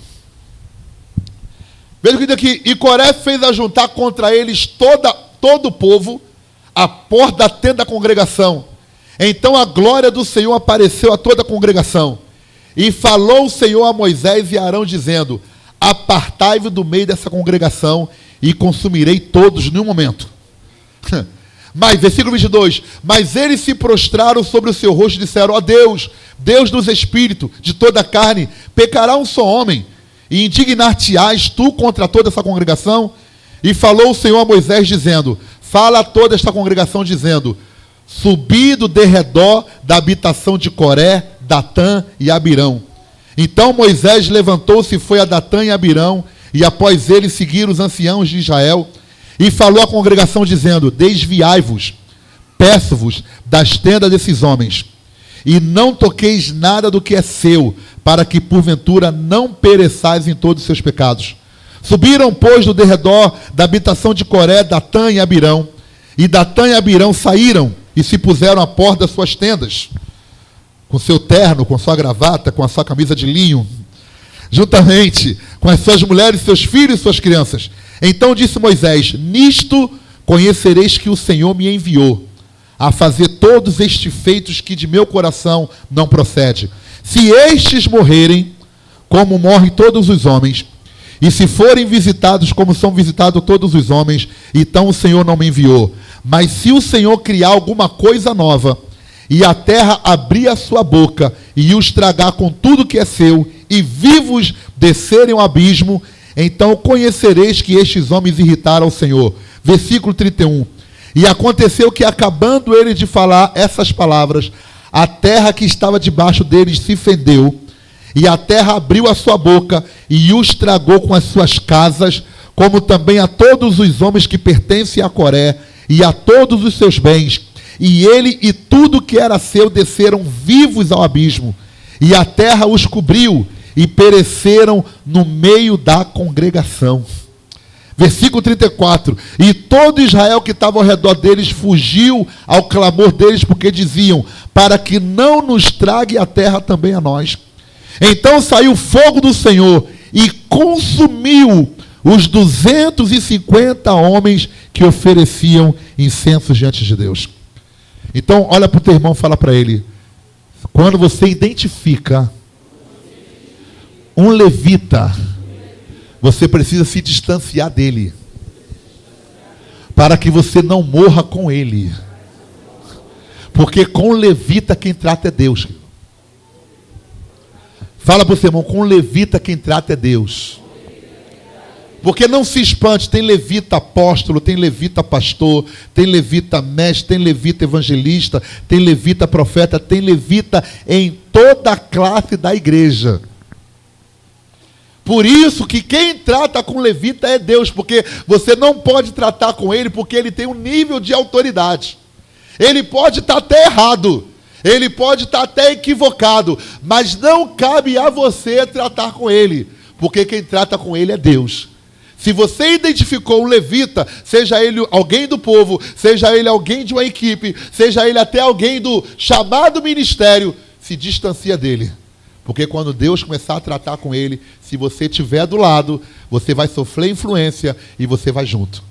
Veja o que diz aqui. E Coré fez ajuntar contra eles todo o povo à porta da tenda da congregação. Então a glória do Senhor apareceu a toda a congregação. E falou o Senhor a Moisés e a Arão, dizendo: apartai-vos do meio dessa congregação e consumirei todos num momento. Mas, versículo 22, mas eles se prostraram sobre o seu rosto e disseram: ó Deus, Deus dos espíritos, de toda a carne, pecará um só homem, e indignar-te-ás tu contra toda essa congregação? E falou o Senhor a Moisés, dizendo: fala a toda esta congregação, dizendo: subi do derredor da habitação de Coré, Datã e Abirão. Então Moisés levantou-se e foi a Datã e Abirão, e após ele seguiram os anciãos de Israel, e falou à congregação, dizendo: desviai-vos, peço-vos, das tendas desses homens, e não toqueis nada do que é seu, para que porventura não pereçais em todos os seus pecados. Subiram, pois, do derredor da habitação de Coré, Datã e Abirão, e Datã e Abirão saíram e se puseram à porta das suas tendas, com seu terno, com sua gravata, com a sua camisa de linho, juntamente com as suas mulheres, seus filhos e suas crianças. Então disse Moisés: nisto conhecereis que o Senhor me enviou a fazer todos estes feitos que de meu coração não procede. Se estes morrerem, como morrem todos os homens, e se forem visitados como são visitados todos os homens, então o Senhor não me enviou. Mas se o Senhor criar alguma coisa nova, e a terra abrir a sua boca, e os tragar com tudo que é seu, e vivos descerem ao abismo, então conhecereis que estes homens irritaram o Senhor. Versículo 31. E aconteceu que, acabando ele de falar essas palavras, a terra que estava debaixo deles se fendeu, e a terra abriu a sua boca e os tragou com as suas casas, como também a todos os homens que pertencem a Coré, e a todos os seus bens. E ele e tudo que era seu desceram vivos ao abismo, e a terra os cobriu, e pereceram no meio da congregação. Versículo 34. E todo Israel que estava ao redor deles fugiu ao clamor deles, porque diziam: para que não nos trague a terra também a nós. Então saiu fogo do Senhor e consumiu os 250 homens que ofereciam incensos diante de Deus. Então olha para o teu irmão e fala para ele: quando você identifica um levita, você precisa se distanciar dele, para que você não morra com ele. Porque com o levita quem trata é Deus. Fala para o seu irmão: com o levita quem trata é Deus. Porque não se espante, tem levita apóstolo, tem levita pastor, tem levita mestre, tem levita evangelista, tem levita profeta, tem levita em toda a classe da igreja. Por isso que quem trata com levita é Deus, porque você não pode tratar com ele, porque ele tem um nível de autoridade. Ele pode estar até errado, ele pode estar até equivocado, mas não cabe a você tratar com ele, porque quem trata com ele é Deus. Se você identificou um levita, seja ele alguém do povo, seja ele alguém de uma equipe, seja ele até alguém do chamado ministério, se distancia dele. Porque quando Deus começar a tratar com ele, se você estiver do lado, você vai sofrer influência e você vai junto.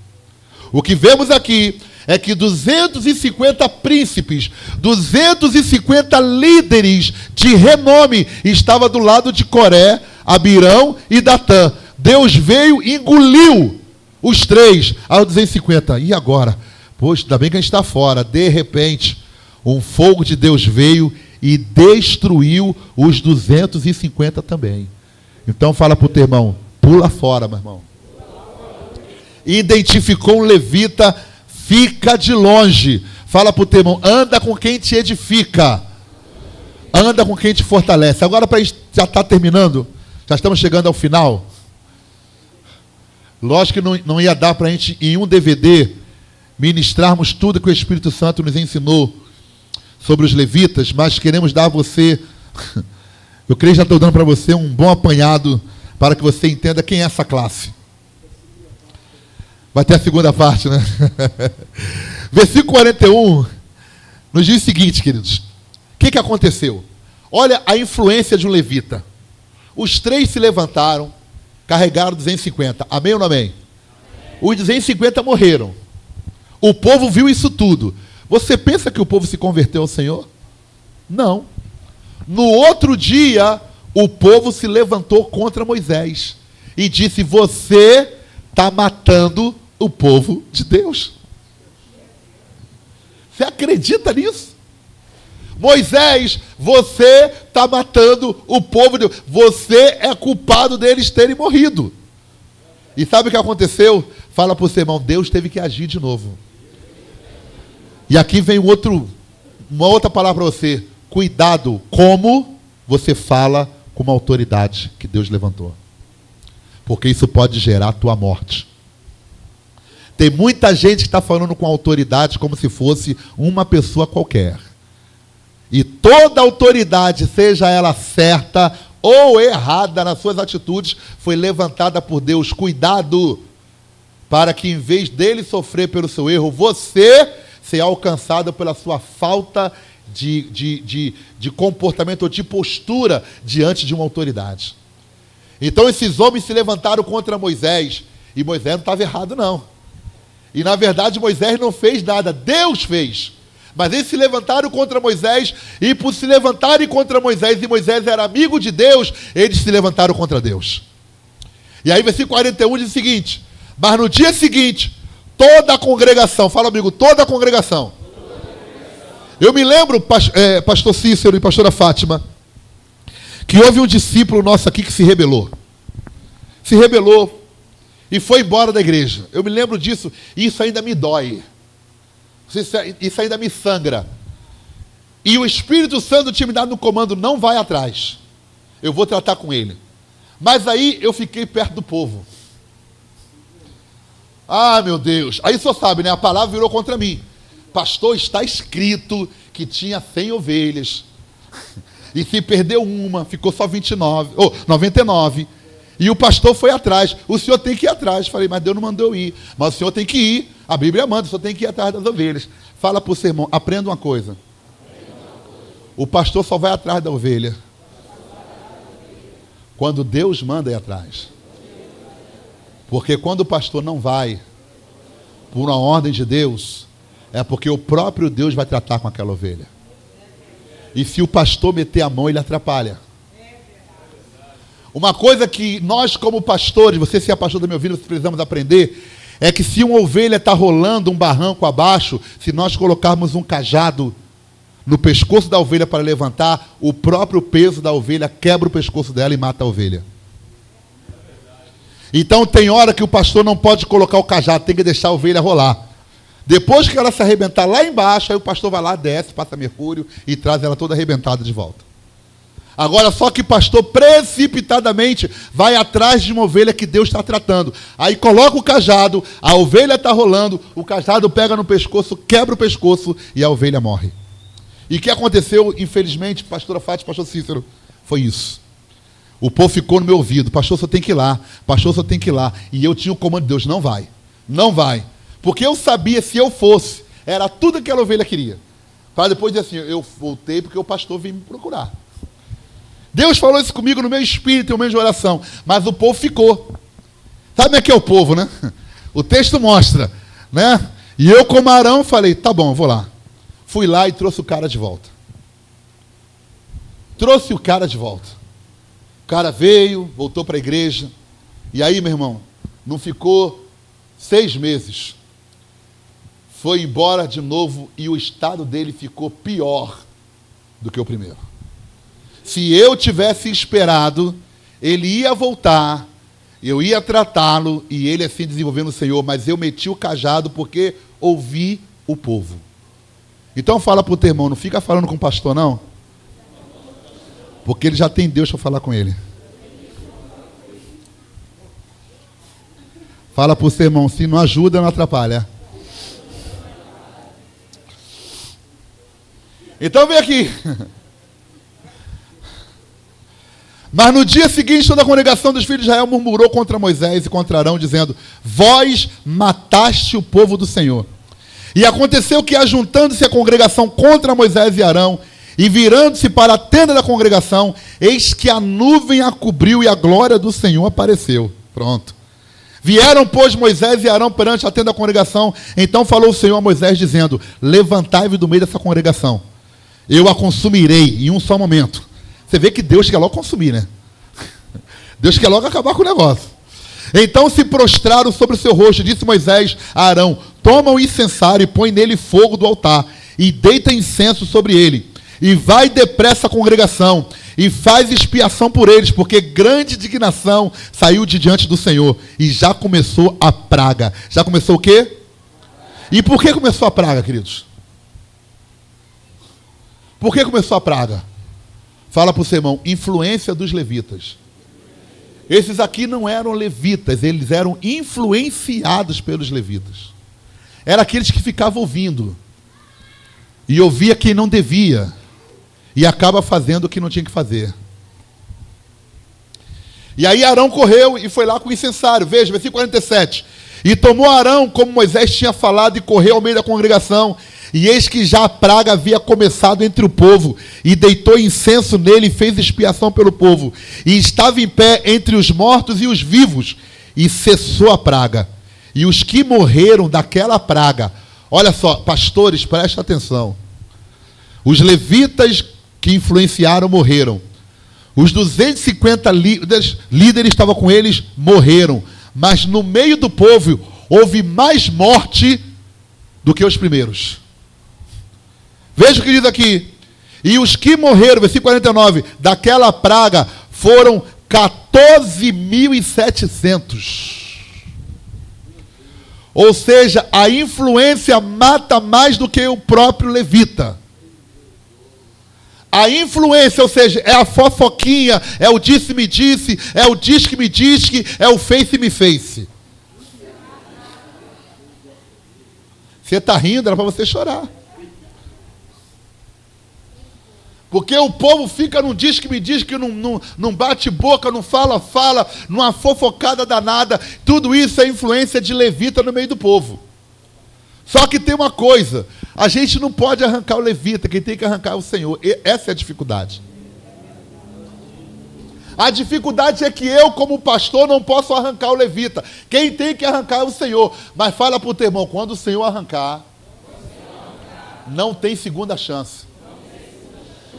O que vemos aqui é que 250 príncipes, 250 líderes de renome estavam do lado de Coré, Abirão e Datã. Deus veio e engoliu os três aos 250. E agora? Poxa, ainda bem que a gente está fora. De repente, um fogo de Deus veio e destruiu os 250 também. Então fala para o teu irmão, pula fora, meu irmão. Identificou um levita, fica de longe. Fala para o teu irmão, anda com quem te edifica. Anda com quem te fortalece. Agora, para a gente já estar terminando, já estamos chegando ao final. Lógico que não ia dar para a gente, em um DVD, ministrarmos tudo que o Espírito Santo nos ensinou sobre os levitas, mas queremos dar a você, eu creio que já estou dando para você um bom apanhado, para que você entenda quem é essa classe. Vai ter a segunda parte, né? Versículo 41 nos diz o seguinte, queridos. O que aconteceu? Olha a influência de um levita. Os três se levantaram, carregaram 250. Amém ou não amém? Os 250 morreram. O povo viu isso tudo. Você pensa que o povo se converteu ao Senhor? Não. No outro dia, o povo se levantou contra Moisés e disse, você está matando o povo de Deus. Você acredita nisso? Moisés, você está matando o povo de Deus. Você é culpado deles terem morrido. E sabe o que aconteceu? Fala para o seu irmão, Deus teve que agir de novo. E aqui vem uma outra palavra para você. Cuidado como você fala com uma autoridade que Deus levantou. Porque isso pode gerar a tua morte. Tem muita gente que está falando com autoridade como se fosse uma pessoa qualquer. E toda autoridade, seja ela certa ou errada nas suas atitudes, foi levantada por Deus. Cuidado, para que em vez dele sofrer pelo seu erro, você seja alcançado pela sua falta de comportamento ou de postura diante de uma autoridade. Então esses homens se levantaram contra Moisés, e Moisés não estava errado não. E na verdade Moisés não fez nada, Deus fez. Mas eles se levantaram contra Moisés, e por se levantarem contra Moisés, e Moisés era amigo de Deus, eles se levantaram contra Deus. E aí versículo 41 diz o seguinte, mas no dia seguinte, toda a congregação, fala amigo, toda a congregação. Eu me lembro, pastor Cícero e pastora Fátima, que houve um discípulo nosso aqui que se rebelou. Se rebelou e foi embora da igreja. Eu me lembro disso, e isso ainda me dói. Isso ainda me sangra. E o Espírito Santo tinha me dado no comando, não vai atrás. Eu vou tratar com ele. Mas aí eu fiquei perto do povo. Ah, meu Deus. Aí só sabe, né? A palavra virou contra mim. Pastor, está escrito que tinha 100 ovelhas. E se perdeu uma, ficou só 99. E o pastor foi atrás. O senhor tem que ir atrás. Falei, mas Deus não mandou eu ir. Mas o senhor tem que ir. A Bíblia manda, o senhor tem que ir atrás das ovelhas. Fala para o seu irmão, aprenda uma coisa. O pastor só vai atrás da ovelha quando Deus manda ir atrás. Porque quando o pastor não vai por uma ordem de Deus, é porque o próprio Deus vai tratar com aquela ovelha. E se o pastor meter a mão, ele atrapalha. Uma coisa que nós como pastores, você se é pastor da minha vida, nós precisamos aprender, é que se uma ovelha está rolando um barranco abaixo, se nós colocarmos um cajado no pescoço da ovelha para levantar, o próprio peso da ovelha quebra o pescoço dela e mata a ovelha. Então tem hora que o pastor não pode colocar o cajado, tem que deixar a ovelha rolar. Depois que ela se arrebentar lá embaixo, aí o pastor vai lá, desce, passa mercúrio e traz ela toda arrebentada de volta. Agora, só que o pastor precipitadamente vai atrás de uma ovelha que Deus está tratando. Aí coloca o cajado, a ovelha está rolando, o cajado pega no pescoço, quebra o pescoço e a ovelha morre. E o que aconteceu, infelizmente, pastora Fátima, pastor Cícero, foi isso. O povo ficou no meu ouvido, pastor, você tem que ir lá, pastor, você tem que ir lá. E eu tinha o comando de Deus, não vai, não vai. Porque eu sabia, se eu fosse, era tudo que aquela ovelha queria. Para depois dizer assim, eu voltei porque o pastor veio me procurar. Deus falou isso comigo no meu espírito e no meu oração, mas o povo ficou. Sabe como é que é o povo, né? O texto mostra, né? E eu, como Arão, falei, tá bom, eu vou lá. Fui lá e trouxe o cara de volta. Trouxe o cara de volta. O cara veio, voltou para a igreja. E aí, meu irmão, não ficou 6 meses. Foi embora de novo e o estado dele ficou pior do que o primeiro. Se eu tivesse esperado, ele ia voltar, eu ia tratá-lo e ele assim desenvolvendo o Senhor, mas eu meti o cajado porque ouvi o povo. Então fala para o teu irmão, não fica falando com o pastor não, porque ele já tem Deus para falar com ele. Fala para o seu irmão, se não ajuda, não atrapalha. Então vem aqui. Mas no dia seguinte, toda a congregação dos filhos de Israel murmurou contra Moisés e contra Arão, dizendo, vós mataste o povo do Senhor. E aconteceu que, ajuntando-se a congregação contra Moisés e Arão, e virando-se para a tenda da congregação, eis que a nuvem a cobriu e a glória do Senhor apareceu. Pronto. Vieram, pois, Moisés e Arão perante a tenda da congregação. Então falou o Senhor a Moisés, dizendo, levantai-vos do meio dessa congregação. Eu a consumirei em um só momento. Você vê que Deus quer logo consumir, né? Deus quer logo acabar com o negócio. Então se prostraram sobre o seu rosto, disse Moisés a Arão, toma o incensário e põe nele fogo do altar, e deita incenso sobre ele, e vai depressa a congregação, e faz expiação por eles, porque grande indignação saiu de diante do Senhor, e já começou a praga. Já começou o quê? E por que começou a praga, queridos? Por que começou a praga? Fala para o seu irmão, influência dos levitas. Esses aqui não eram levitas, eles eram influenciados pelos levitas. Eram aqueles que ficavam ouvindo. E ouvia quem não devia. E acaba fazendo o que não tinha que fazer. E aí Arão correu e foi lá com o incensário. Veja, versículo 47. E tomou Arão, como Moisés tinha falado, e correu ao meio da congregação. E eis que já a praga havia começado entre o povo, e deitou incenso nele e fez expiação pelo povo. E estava em pé entre os mortos e os vivos, e cessou a praga. E os que morreram daquela praga, olha só, pastores, presta atenção. Os levitas que influenciaram morreram. Os 250 líderes estavam com eles, morreram. Mas no meio do povo houve mais morte do que os primeiros. Veja o que diz aqui. E os que morreram, versículo 49, daquela praga foram 14.700. Ou seja, a influência mata mais do que o próprio levita. A influência, ou seja, é a fofoquinha, é o disse-me disse, é o diz-que-me diz-que, é o face-me face. Você está rindo, era para você chorar. Porque o povo fica num diz que me diz que não bate boca, não fala, numa fofocada danada. Tudo isso é influência de levita no meio do povo. Só que tem uma coisa, a gente não pode arrancar o levita, quem tem que arrancar é o Senhor. Essa é a dificuldade. A dificuldade é que eu, como pastor, não posso arrancar o levita. Quem tem que arrancar é o Senhor. Mas fala para o teu irmão, quando o Senhor arrancar, não tem segunda chance.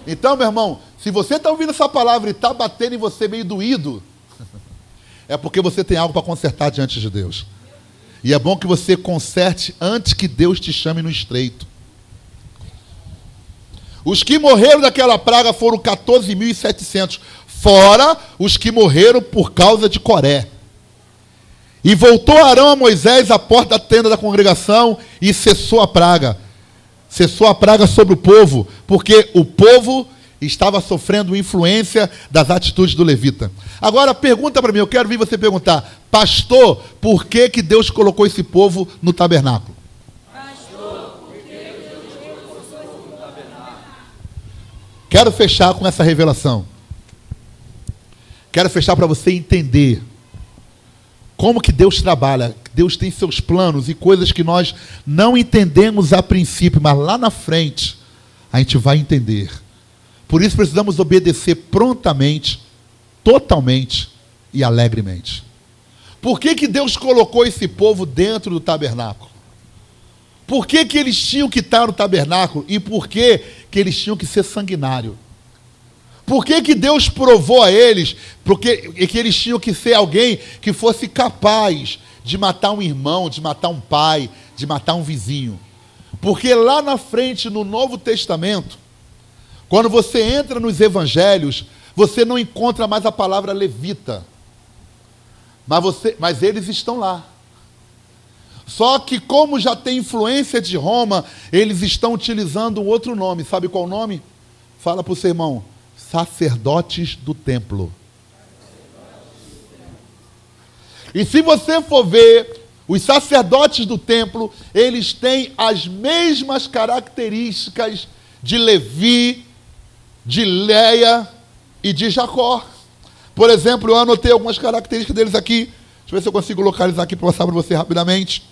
Então, meu irmão, se você está ouvindo essa palavra e está batendo em você meio doído, é porque você tem algo para consertar diante de Deus. E é bom que você conserte antes que Deus te chame no estreito. Os que morreram daquela praga foram 14.700, fora os que morreram por causa de Coré. E voltou Arão a Moisés à porta da tenda da congregação e cessou a praga. Cessou a praga sobre o povo, porque o povo estava sofrendo influência das atitudes do levita. Agora, pergunta para mim, eu quero ouvir você perguntar, pastor, por que Deus colocou esse povo no tabernáculo? Pastor, por que Deus colocou esse povo no tabernáculo? Quero fechar com essa revelação. Quero fechar para você entender como que Deus trabalha. Deus tem seus planos e coisas que nós não entendemos a princípio, mas lá na frente a gente vai entender. Por isso precisamos obedecer prontamente, totalmente e alegremente. Por que que Deus colocou esse povo dentro do tabernáculo? Por que que eles tinham que estar no tabernáculo? E por que que eles tinham que ser sanguinários? Por que que Deus provou a eles que eles tinham que ser alguém que fosse capaz de matar um irmão, de matar um pai, de matar um vizinho? Porque lá na frente, no Novo Testamento, quando você entra nos evangelhos, você não encontra mais a palavra levita. Mas eles estão lá. Só que como já tem influência de Roma, eles estão utilizando um outro nome. Sabe qual o nome? Fala para o seu irmão. Sacerdotes do templo. E se você for ver, os sacerdotes do templo, eles têm as mesmas características de Levi, de Leia e de Jacó. Por exemplo, eu anotei algumas características deles aqui. Deixa eu ver se eu consigo localizar aqui para mostrar para você rapidamente.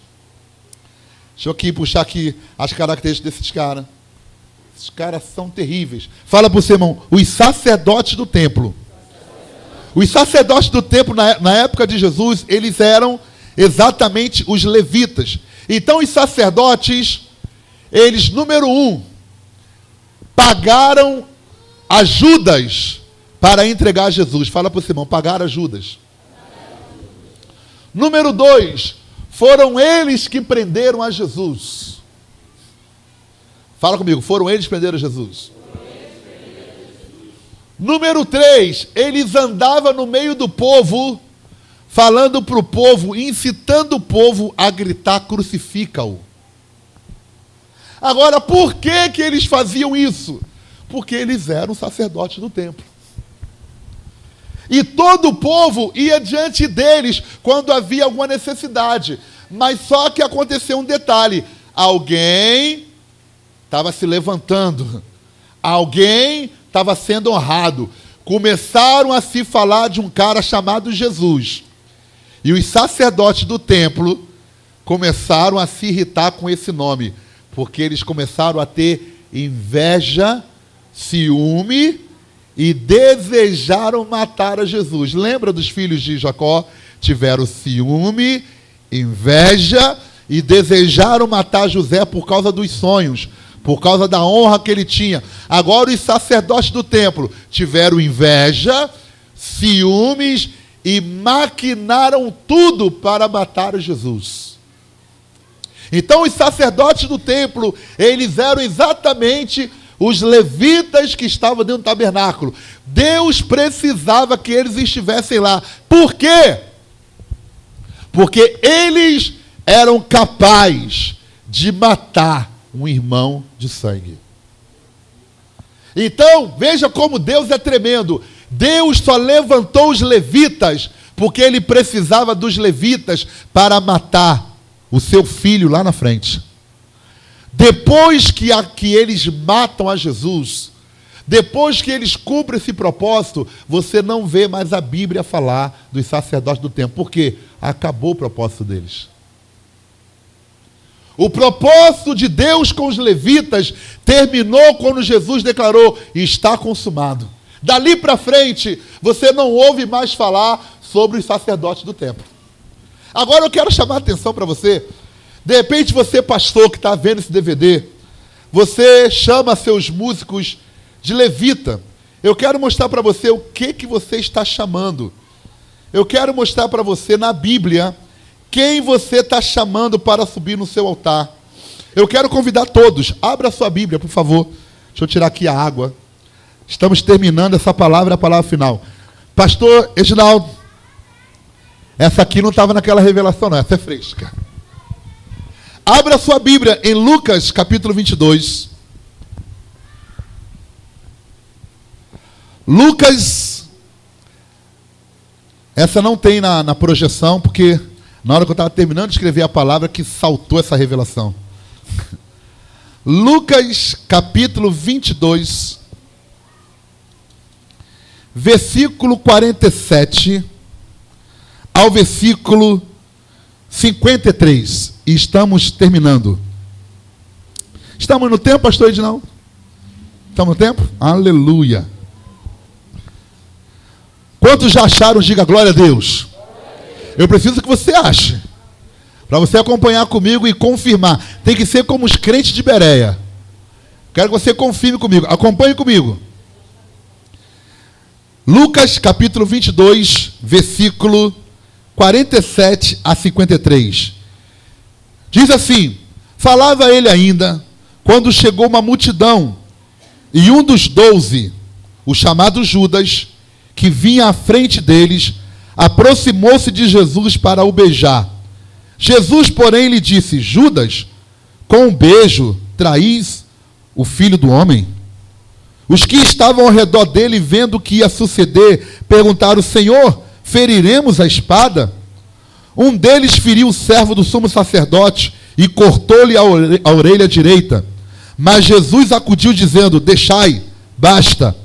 Deixa eu aqui puxar aqui as características desses caras. Esses caras são terríveis. Fala para o seu irmão, os sacerdotes do templo. Os sacerdotes do templo, na época de Jesus, eles eram exatamente os levitas. Então, os sacerdotes, eles, número 1, pagaram a Judas para entregar a Jesus. Fala para o seu irmão, pagaram a Judas. Número 2, foram eles que prenderam a Jesus. Fala comigo, foram eles que prenderam a Jesus. Número 3, eles andavam no meio do povo, falando para o povo, incitando o povo a gritar, crucifica-o. Agora, por que que eles faziam isso? Porque eles eram sacerdotes do templo. E todo o povo ia diante deles quando havia alguma necessidade. Mas só que aconteceu um detalhe. Alguém estava se levantando. Alguém estava sendo honrado. Começaram a se falar de um cara chamado Jesus. E os sacerdotes do templo começaram a se irritar com esse nome. Porque eles começaram a ter inveja, ciúme e desejaram matar a Jesus. Lembra dos filhos de Jacó? Tiveram ciúme, inveja e desejaram matar José por causa dos sonhos, por causa da honra que ele tinha. Agora os sacerdotes do templo tiveram inveja, ciúmes e maquinaram tudo para matar Jesus. Então os sacerdotes do templo, eles eram exatamente os levitas que estavam dentro do tabernáculo. Deus precisava que eles estivessem lá. Por quê? Porque eles eram capazes de matar um irmão de sangue. Então, veja como Deus é tremendo. Deus só levantou os levitas porque ele precisava dos levitas para matar o seu filho lá na frente. Depois que eles matam a Jesus, depois que eles cumprem esse propósito, você não vê mais a Bíblia falar dos sacerdotes do templo. Por quê? Acabou o propósito deles. O propósito de Deus com os levitas terminou quando Jesus declarou, está consumado. Dali para frente, você não ouve mais falar sobre os sacerdotes do templo. Agora eu quero chamar a atenção para você. De repente você, pastor, que está vendo esse DVD, você chama seus músicos de levita. Eu quero mostrar para você o que você está chamando. Eu quero mostrar para você na Bíblia quem você está chamando para subir no seu altar. Eu quero convidar todos. Abra a sua Bíblia, por favor. Deixa eu tirar aqui a água. Estamos terminando essa palavra, a palavra final. Pastor Reginaldo, essa aqui não estava naquela revelação, não. Essa é fresca. Abra a sua Bíblia em Lucas, capítulo 22. Lucas, essa não tem na projeção, porque na hora que eu estava terminando de escrever a palavra que saltou essa revelação. Lucas, capítulo 22, versículo 47 ao versículo 53. E estamos terminando. Estamos no tempo, pastor Edinaldo? Estamos no tempo? Aleluia. Quantos já acharam? Diga glória a Deus. Eu preciso que você ache, para você acompanhar comigo e confirmar. Tem que ser como os crentes de Bereia. Quero que você confirme comigo. Acompanhe comigo. Lucas capítulo 22, versículo 47 a 53. Diz assim: falava ele ainda, quando chegou uma multidão, e um dos 12, o chamado Judas, que vinha à frente deles, aproximou-se de Jesus para o beijar. Jesus, porém, lhe disse: Judas, com um beijo traís o Filho do Homem? Os que estavam ao redor dele, vendo o que ia suceder, perguntaram: Senhor, feriremos a espada? Um deles feriu o servo do sumo sacerdote e cortou-lhe a orelha direita. Mas Jesus acudiu dizendo: deixai, basta.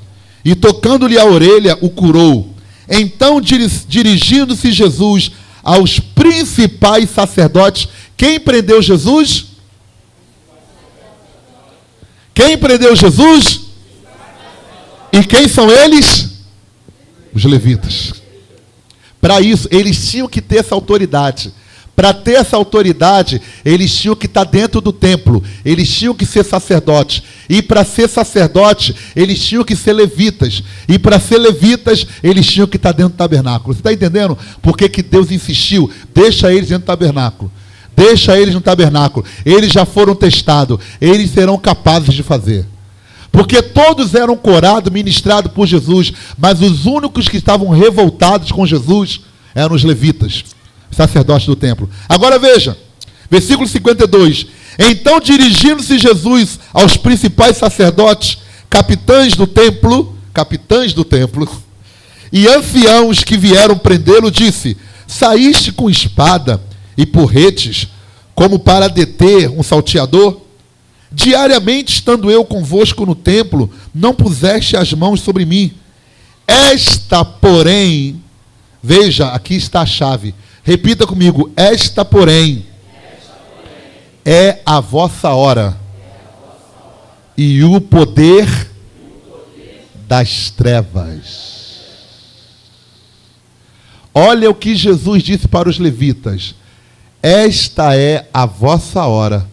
E tocando-lhe a orelha, o curou. Então, dirigindo-se Jesus aos principais sacerdotes, quem prendeu Jesus? Quem prendeu Jesus? E quem são eles? Os levitas. Para isso, eles tinham que ter essa autoridade. Para ter essa autoridade, eles tinham que estar dentro do templo. Eles tinham que ser sacerdotes. E para ser sacerdote, eles tinham que ser levitas. E para ser levitas, eles tinham que estar dentro do tabernáculo. Você está entendendo por que Deus insistiu? Deixa eles dentro do tabernáculo. Deixa eles no tabernáculo. Eles já foram testados. Eles serão capazes de fazer. Porque todos eram corados, ministrados por Jesus. Mas os únicos que estavam revoltados com Jesus eram os levitas, sacerdotes do templo. Agora veja, versículo 52. Então, dirigindo-se Jesus aos principais sacerdotes, capitães do templo, e anciãos que vieram prendê-lo, disse: saíste com espada e porretes, como para deter um salteador? Diariamente, estando eu convosco no templo, não puseste as mãos sobre mim. Esta, porém, veja, aqui está a chave. Repita comigo: esta, porém, é a vossa hora, e o poder das trevas. Olha o que Jesus disse para os levitas: esta é a vossa hora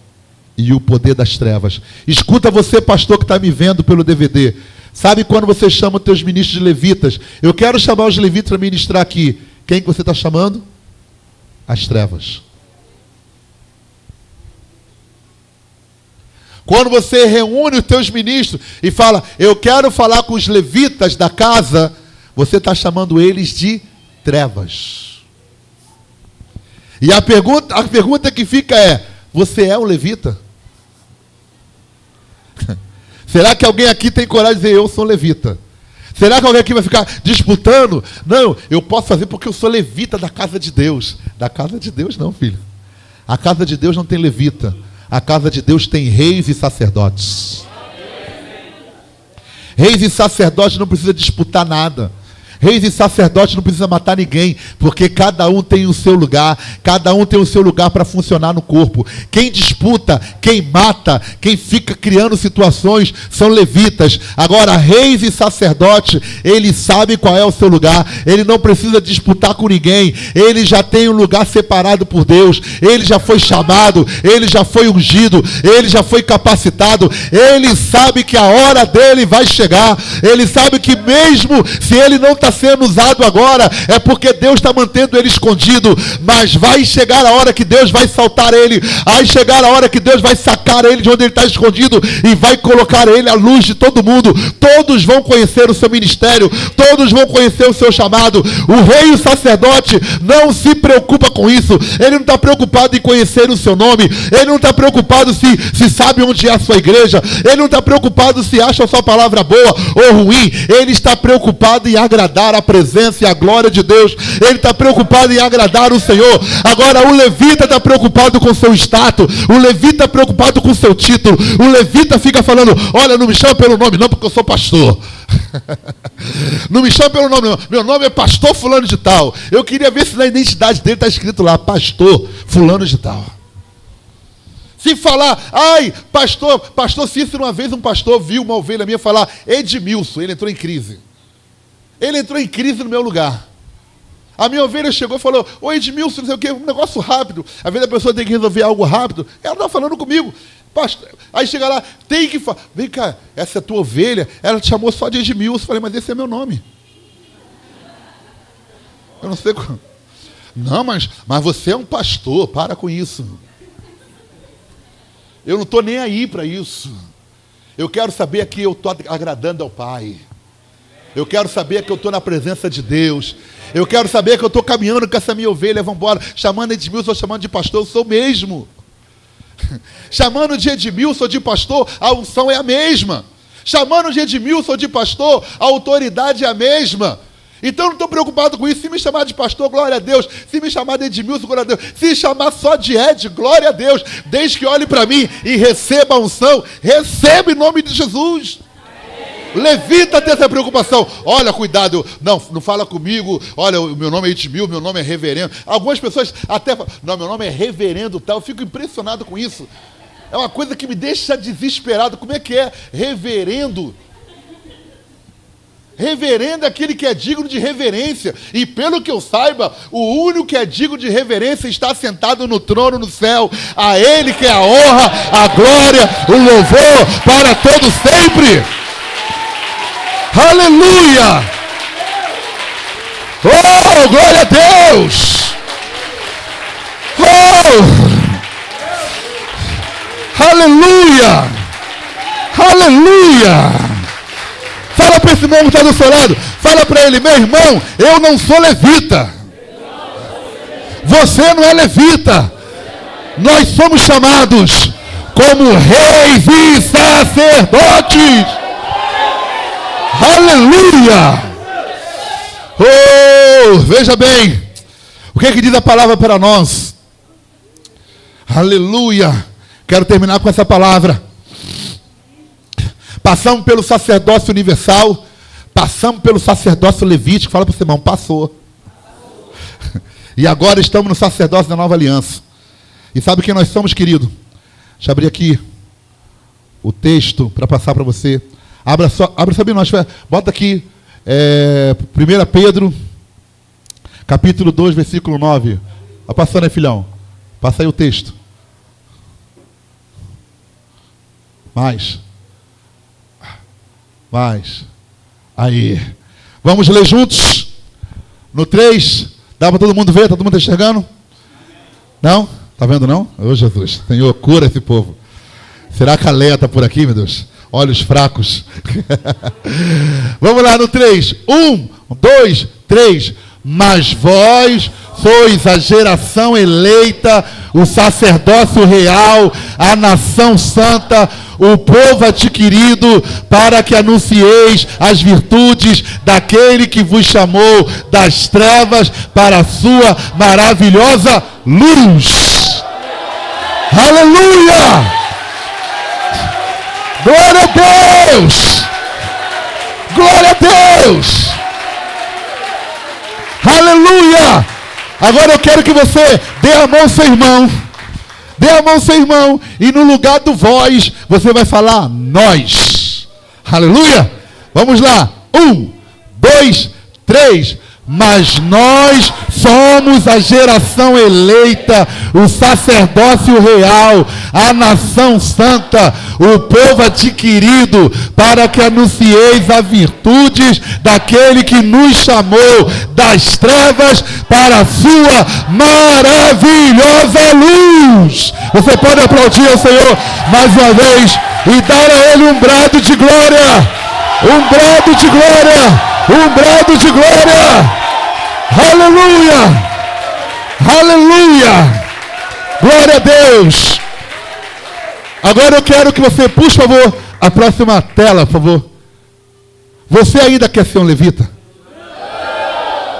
e o poder das trevas. Escuta você, pastor, que está me vendo pelo DVD. Sabe quando você chama os teus ministros de levitas? Eu quero chamar os levitas para ministrar aqui. Quem que você está chamando? As trevas. Quando você reúne os teus ministros e fala: eu quero falar com os levitas da casa, você está chamando eles de trevas. E a pergunta que fica é: você é um levita? Será que alguém aqui tem coragem de dizer: eu sou levita? Será que alguém aqui vai ficar disputando? Não, eu posso fazer porque eu sou levita da casa de Deus. Da casa de Deus não, filho. A casa de Deus não tem levita. A casa de Deus tem reis e sacerdotes. Reis e sacerdotes não precisam disputar nada. Reis e sacerdotes não precisam matar ninguém, porque cada um tem o seu lugar, cada um tem o seu lugar para funcionar no corpo. Quem disputa, quem mata, quem fica criando situações são levitas. Agora, reis e sacerdotes, eles sabem qual é o seu lugar, ele não precisa disputar com ninguém, ele já tem um lugar separado por Deus, ele já foi chamado, ele já foi ungido, ele já foi capacitado, ele sabe que a hora dele vai chegar, ele sabe que mesmo se ele não está sendo usado agora, é porque Deus está mantendo ele escondido, mas vai chegar a hora que Deus vai saltar ele, vai chegar a hora que Deus vai sacar ele de onde ele está escondido e vai colocar ele à luz de todo mundo. Todos vão conhecer o seu ministério, todos vão conhecer o seu chamado. O rei e o sacerdote não se preocupa com isso, ele não está preocupado em conhecer o seu nome, ele não está preocupado se sabe onde é a sua igreja, ele não está preocupado se acha a sua palavra boa ou ruim, ele está preocupado em agradar a presença e a glória de Deus. Ele está preocupado em agradar o Senhor. Agora o levita está preocupado com o seu status, o levita está preocupado com o seu título, o levita fica falando: olha, não me chama pelo nome não, porque eu sou pastor. Não me chama pelo nome, não. Meu nome é pastor fulano de tal. Eu queria ver se na identidade dele está escrito lá, pastor fulano de tal. Se falar, pastor Cícero, uma vez um pastor viu uma ovelha minha falar Edmilson, ele entrou em crise. Ele entrou em crise no meu lugar. A minha ovelha chegou e falou, ô Edmilson, não sei o quê, um negócio rápido. Às vezes a pessoa tem que resolver algo rápido. Ela está falando comigo. Pastor, aí chega lá, tem que falar, vem cá, essa é a tua ovelha, ela te chamou só de Edmilson. Eu falei, mas esse é meu nome. Eu não sei como. Não, mas você é um pastor, para com isso. Eu não estou nem aí para isso. Eu quero saber que eu estou agradando ao Pai. Eu quero saber que eu estou na presença de Deus. Eu quero saber que eu estou caminhando com essa minha ovelha. Vamos embora. Chamando Edmilson, chamando de pastor, eu sou mesmo. Chamando de Edmilson de pastor, a unção é a mesma. Chamando de Edmilson de pastor, a autoridade é a mesma. Então eu não estou preocupado com isso. Se me chamar de pastor, glória a Deus. Se me chamar de Edmilson, glória a Deus. Se chamar só de Ed, glória a Deus. Desde que olhe para mim e receba a unção, receba em nome de Jesus. Levita tem essa preocupação. Olha, cuidado, não fala comigo. Olha, o meu nome é Edmilson, meu nome é reverendo. Algumas pessoas até falam, não, meu nome é reverendo tal. Eu fico impressionado com isso. É uma coisa que me deixa desesperado. Como é que é reverendo? Reverendo é aquele que é digno de reverência. E pelo que eu saiba, o único que é digno de reverência está sentado no trono no céu. A Ele que é a honra, a glória, o louvor para todos sempre. Aleluia! Oh, glória a Deus! Oh! Aleluia! Aleluia! Fala para esse irmão que está do seu lado. Fala para ele, meu irmão, eu não sou levita. Você não é levita. Nós somos chamados como reis e sacerdotes. Aleluia! Oh, veja bem. O que é que diz a palavra para nós? Aleluia! Quero terminar com essa palavra. Passamos pelo sacerdócio universal, passamos pelo sacerdócio levítico. Fala para o seu irmão, passou. E agora estamos no sacerdócio da nova aliança. E sabe quem nós somos, querido? Deixa eu abrir aqui o texto para passar para você. Abra bem, nós bota aqui 1 Pedro, capítulo 2, versículo 9. Está passando aí, filhão? Passa aí o texto. Mais. Aí. Vamos ler juntos? No 3. Dá para todo mundo ver? Está todo mundo enxergando? Não? Está vendo não? Ô Jesus, Senhor, cura esse povo. Será que a Leia está por aqui, meu Deus? Olhos fracos. Vamos lá no 3. 1, 2, 3. Mas vós sois a geração eleita, o sacerdócio real, a nação santa, o povo adquirido, para que anuncieis as virtudes daquele que vos chamou das trevas para a sua maravilhosa luz. Aleluia! Glória a Deus! Glória a Deus! Aleluia! Agora eu quero que você dê a mão ao seu irmão. Dê a mão ao seu irmão. E no lugar do vós, você vai falar nós. Aleluia! Vamos lá. 1, 2, 3. Mas nós somos a geração eleita, o sacerdócio real, a nação santa, o povo adquirido, para que anuncieis as virtudes daquele que nos chamou das trevas para a sua maravilhosa luz. Você pode aplaudir ao Senhor mais uma vez e dar a Ele um brado de glória, um brado de glória. Um brado de glória. Aleluia. Aleluia. Glória a Deus. Agora eu quero que você, por favor, a próxima tela, por favor. Você ainda quer ser um levita?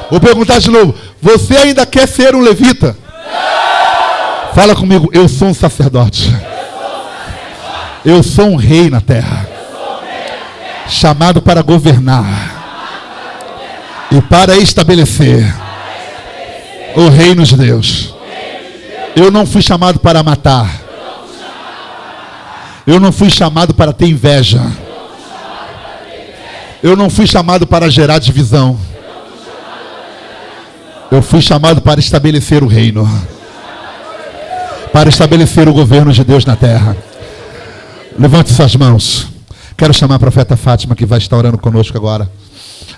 Vou perguntar de novo. Você ainda quer ser um levita? Fala comigo. Eu sou um sacerdote. Eu sou um rei na terra. chamado para governar e para estabelecer o reino de Deus. Eu não fui chamado para matar. Eu não fui chamado para ter inveja. Eu não fui chamado para gerar divisão. Eu fui chamado para estabelecer o reino, para estabelecer o governo de Deus na terra. Levante suas mãos. Quero chamar a profeta Fátima, que vai estar orando conosco agora,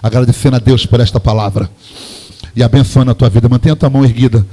agradecendo a Deus por esta palavra e abençoando a tua vida. Mantenha a tua mão erguida.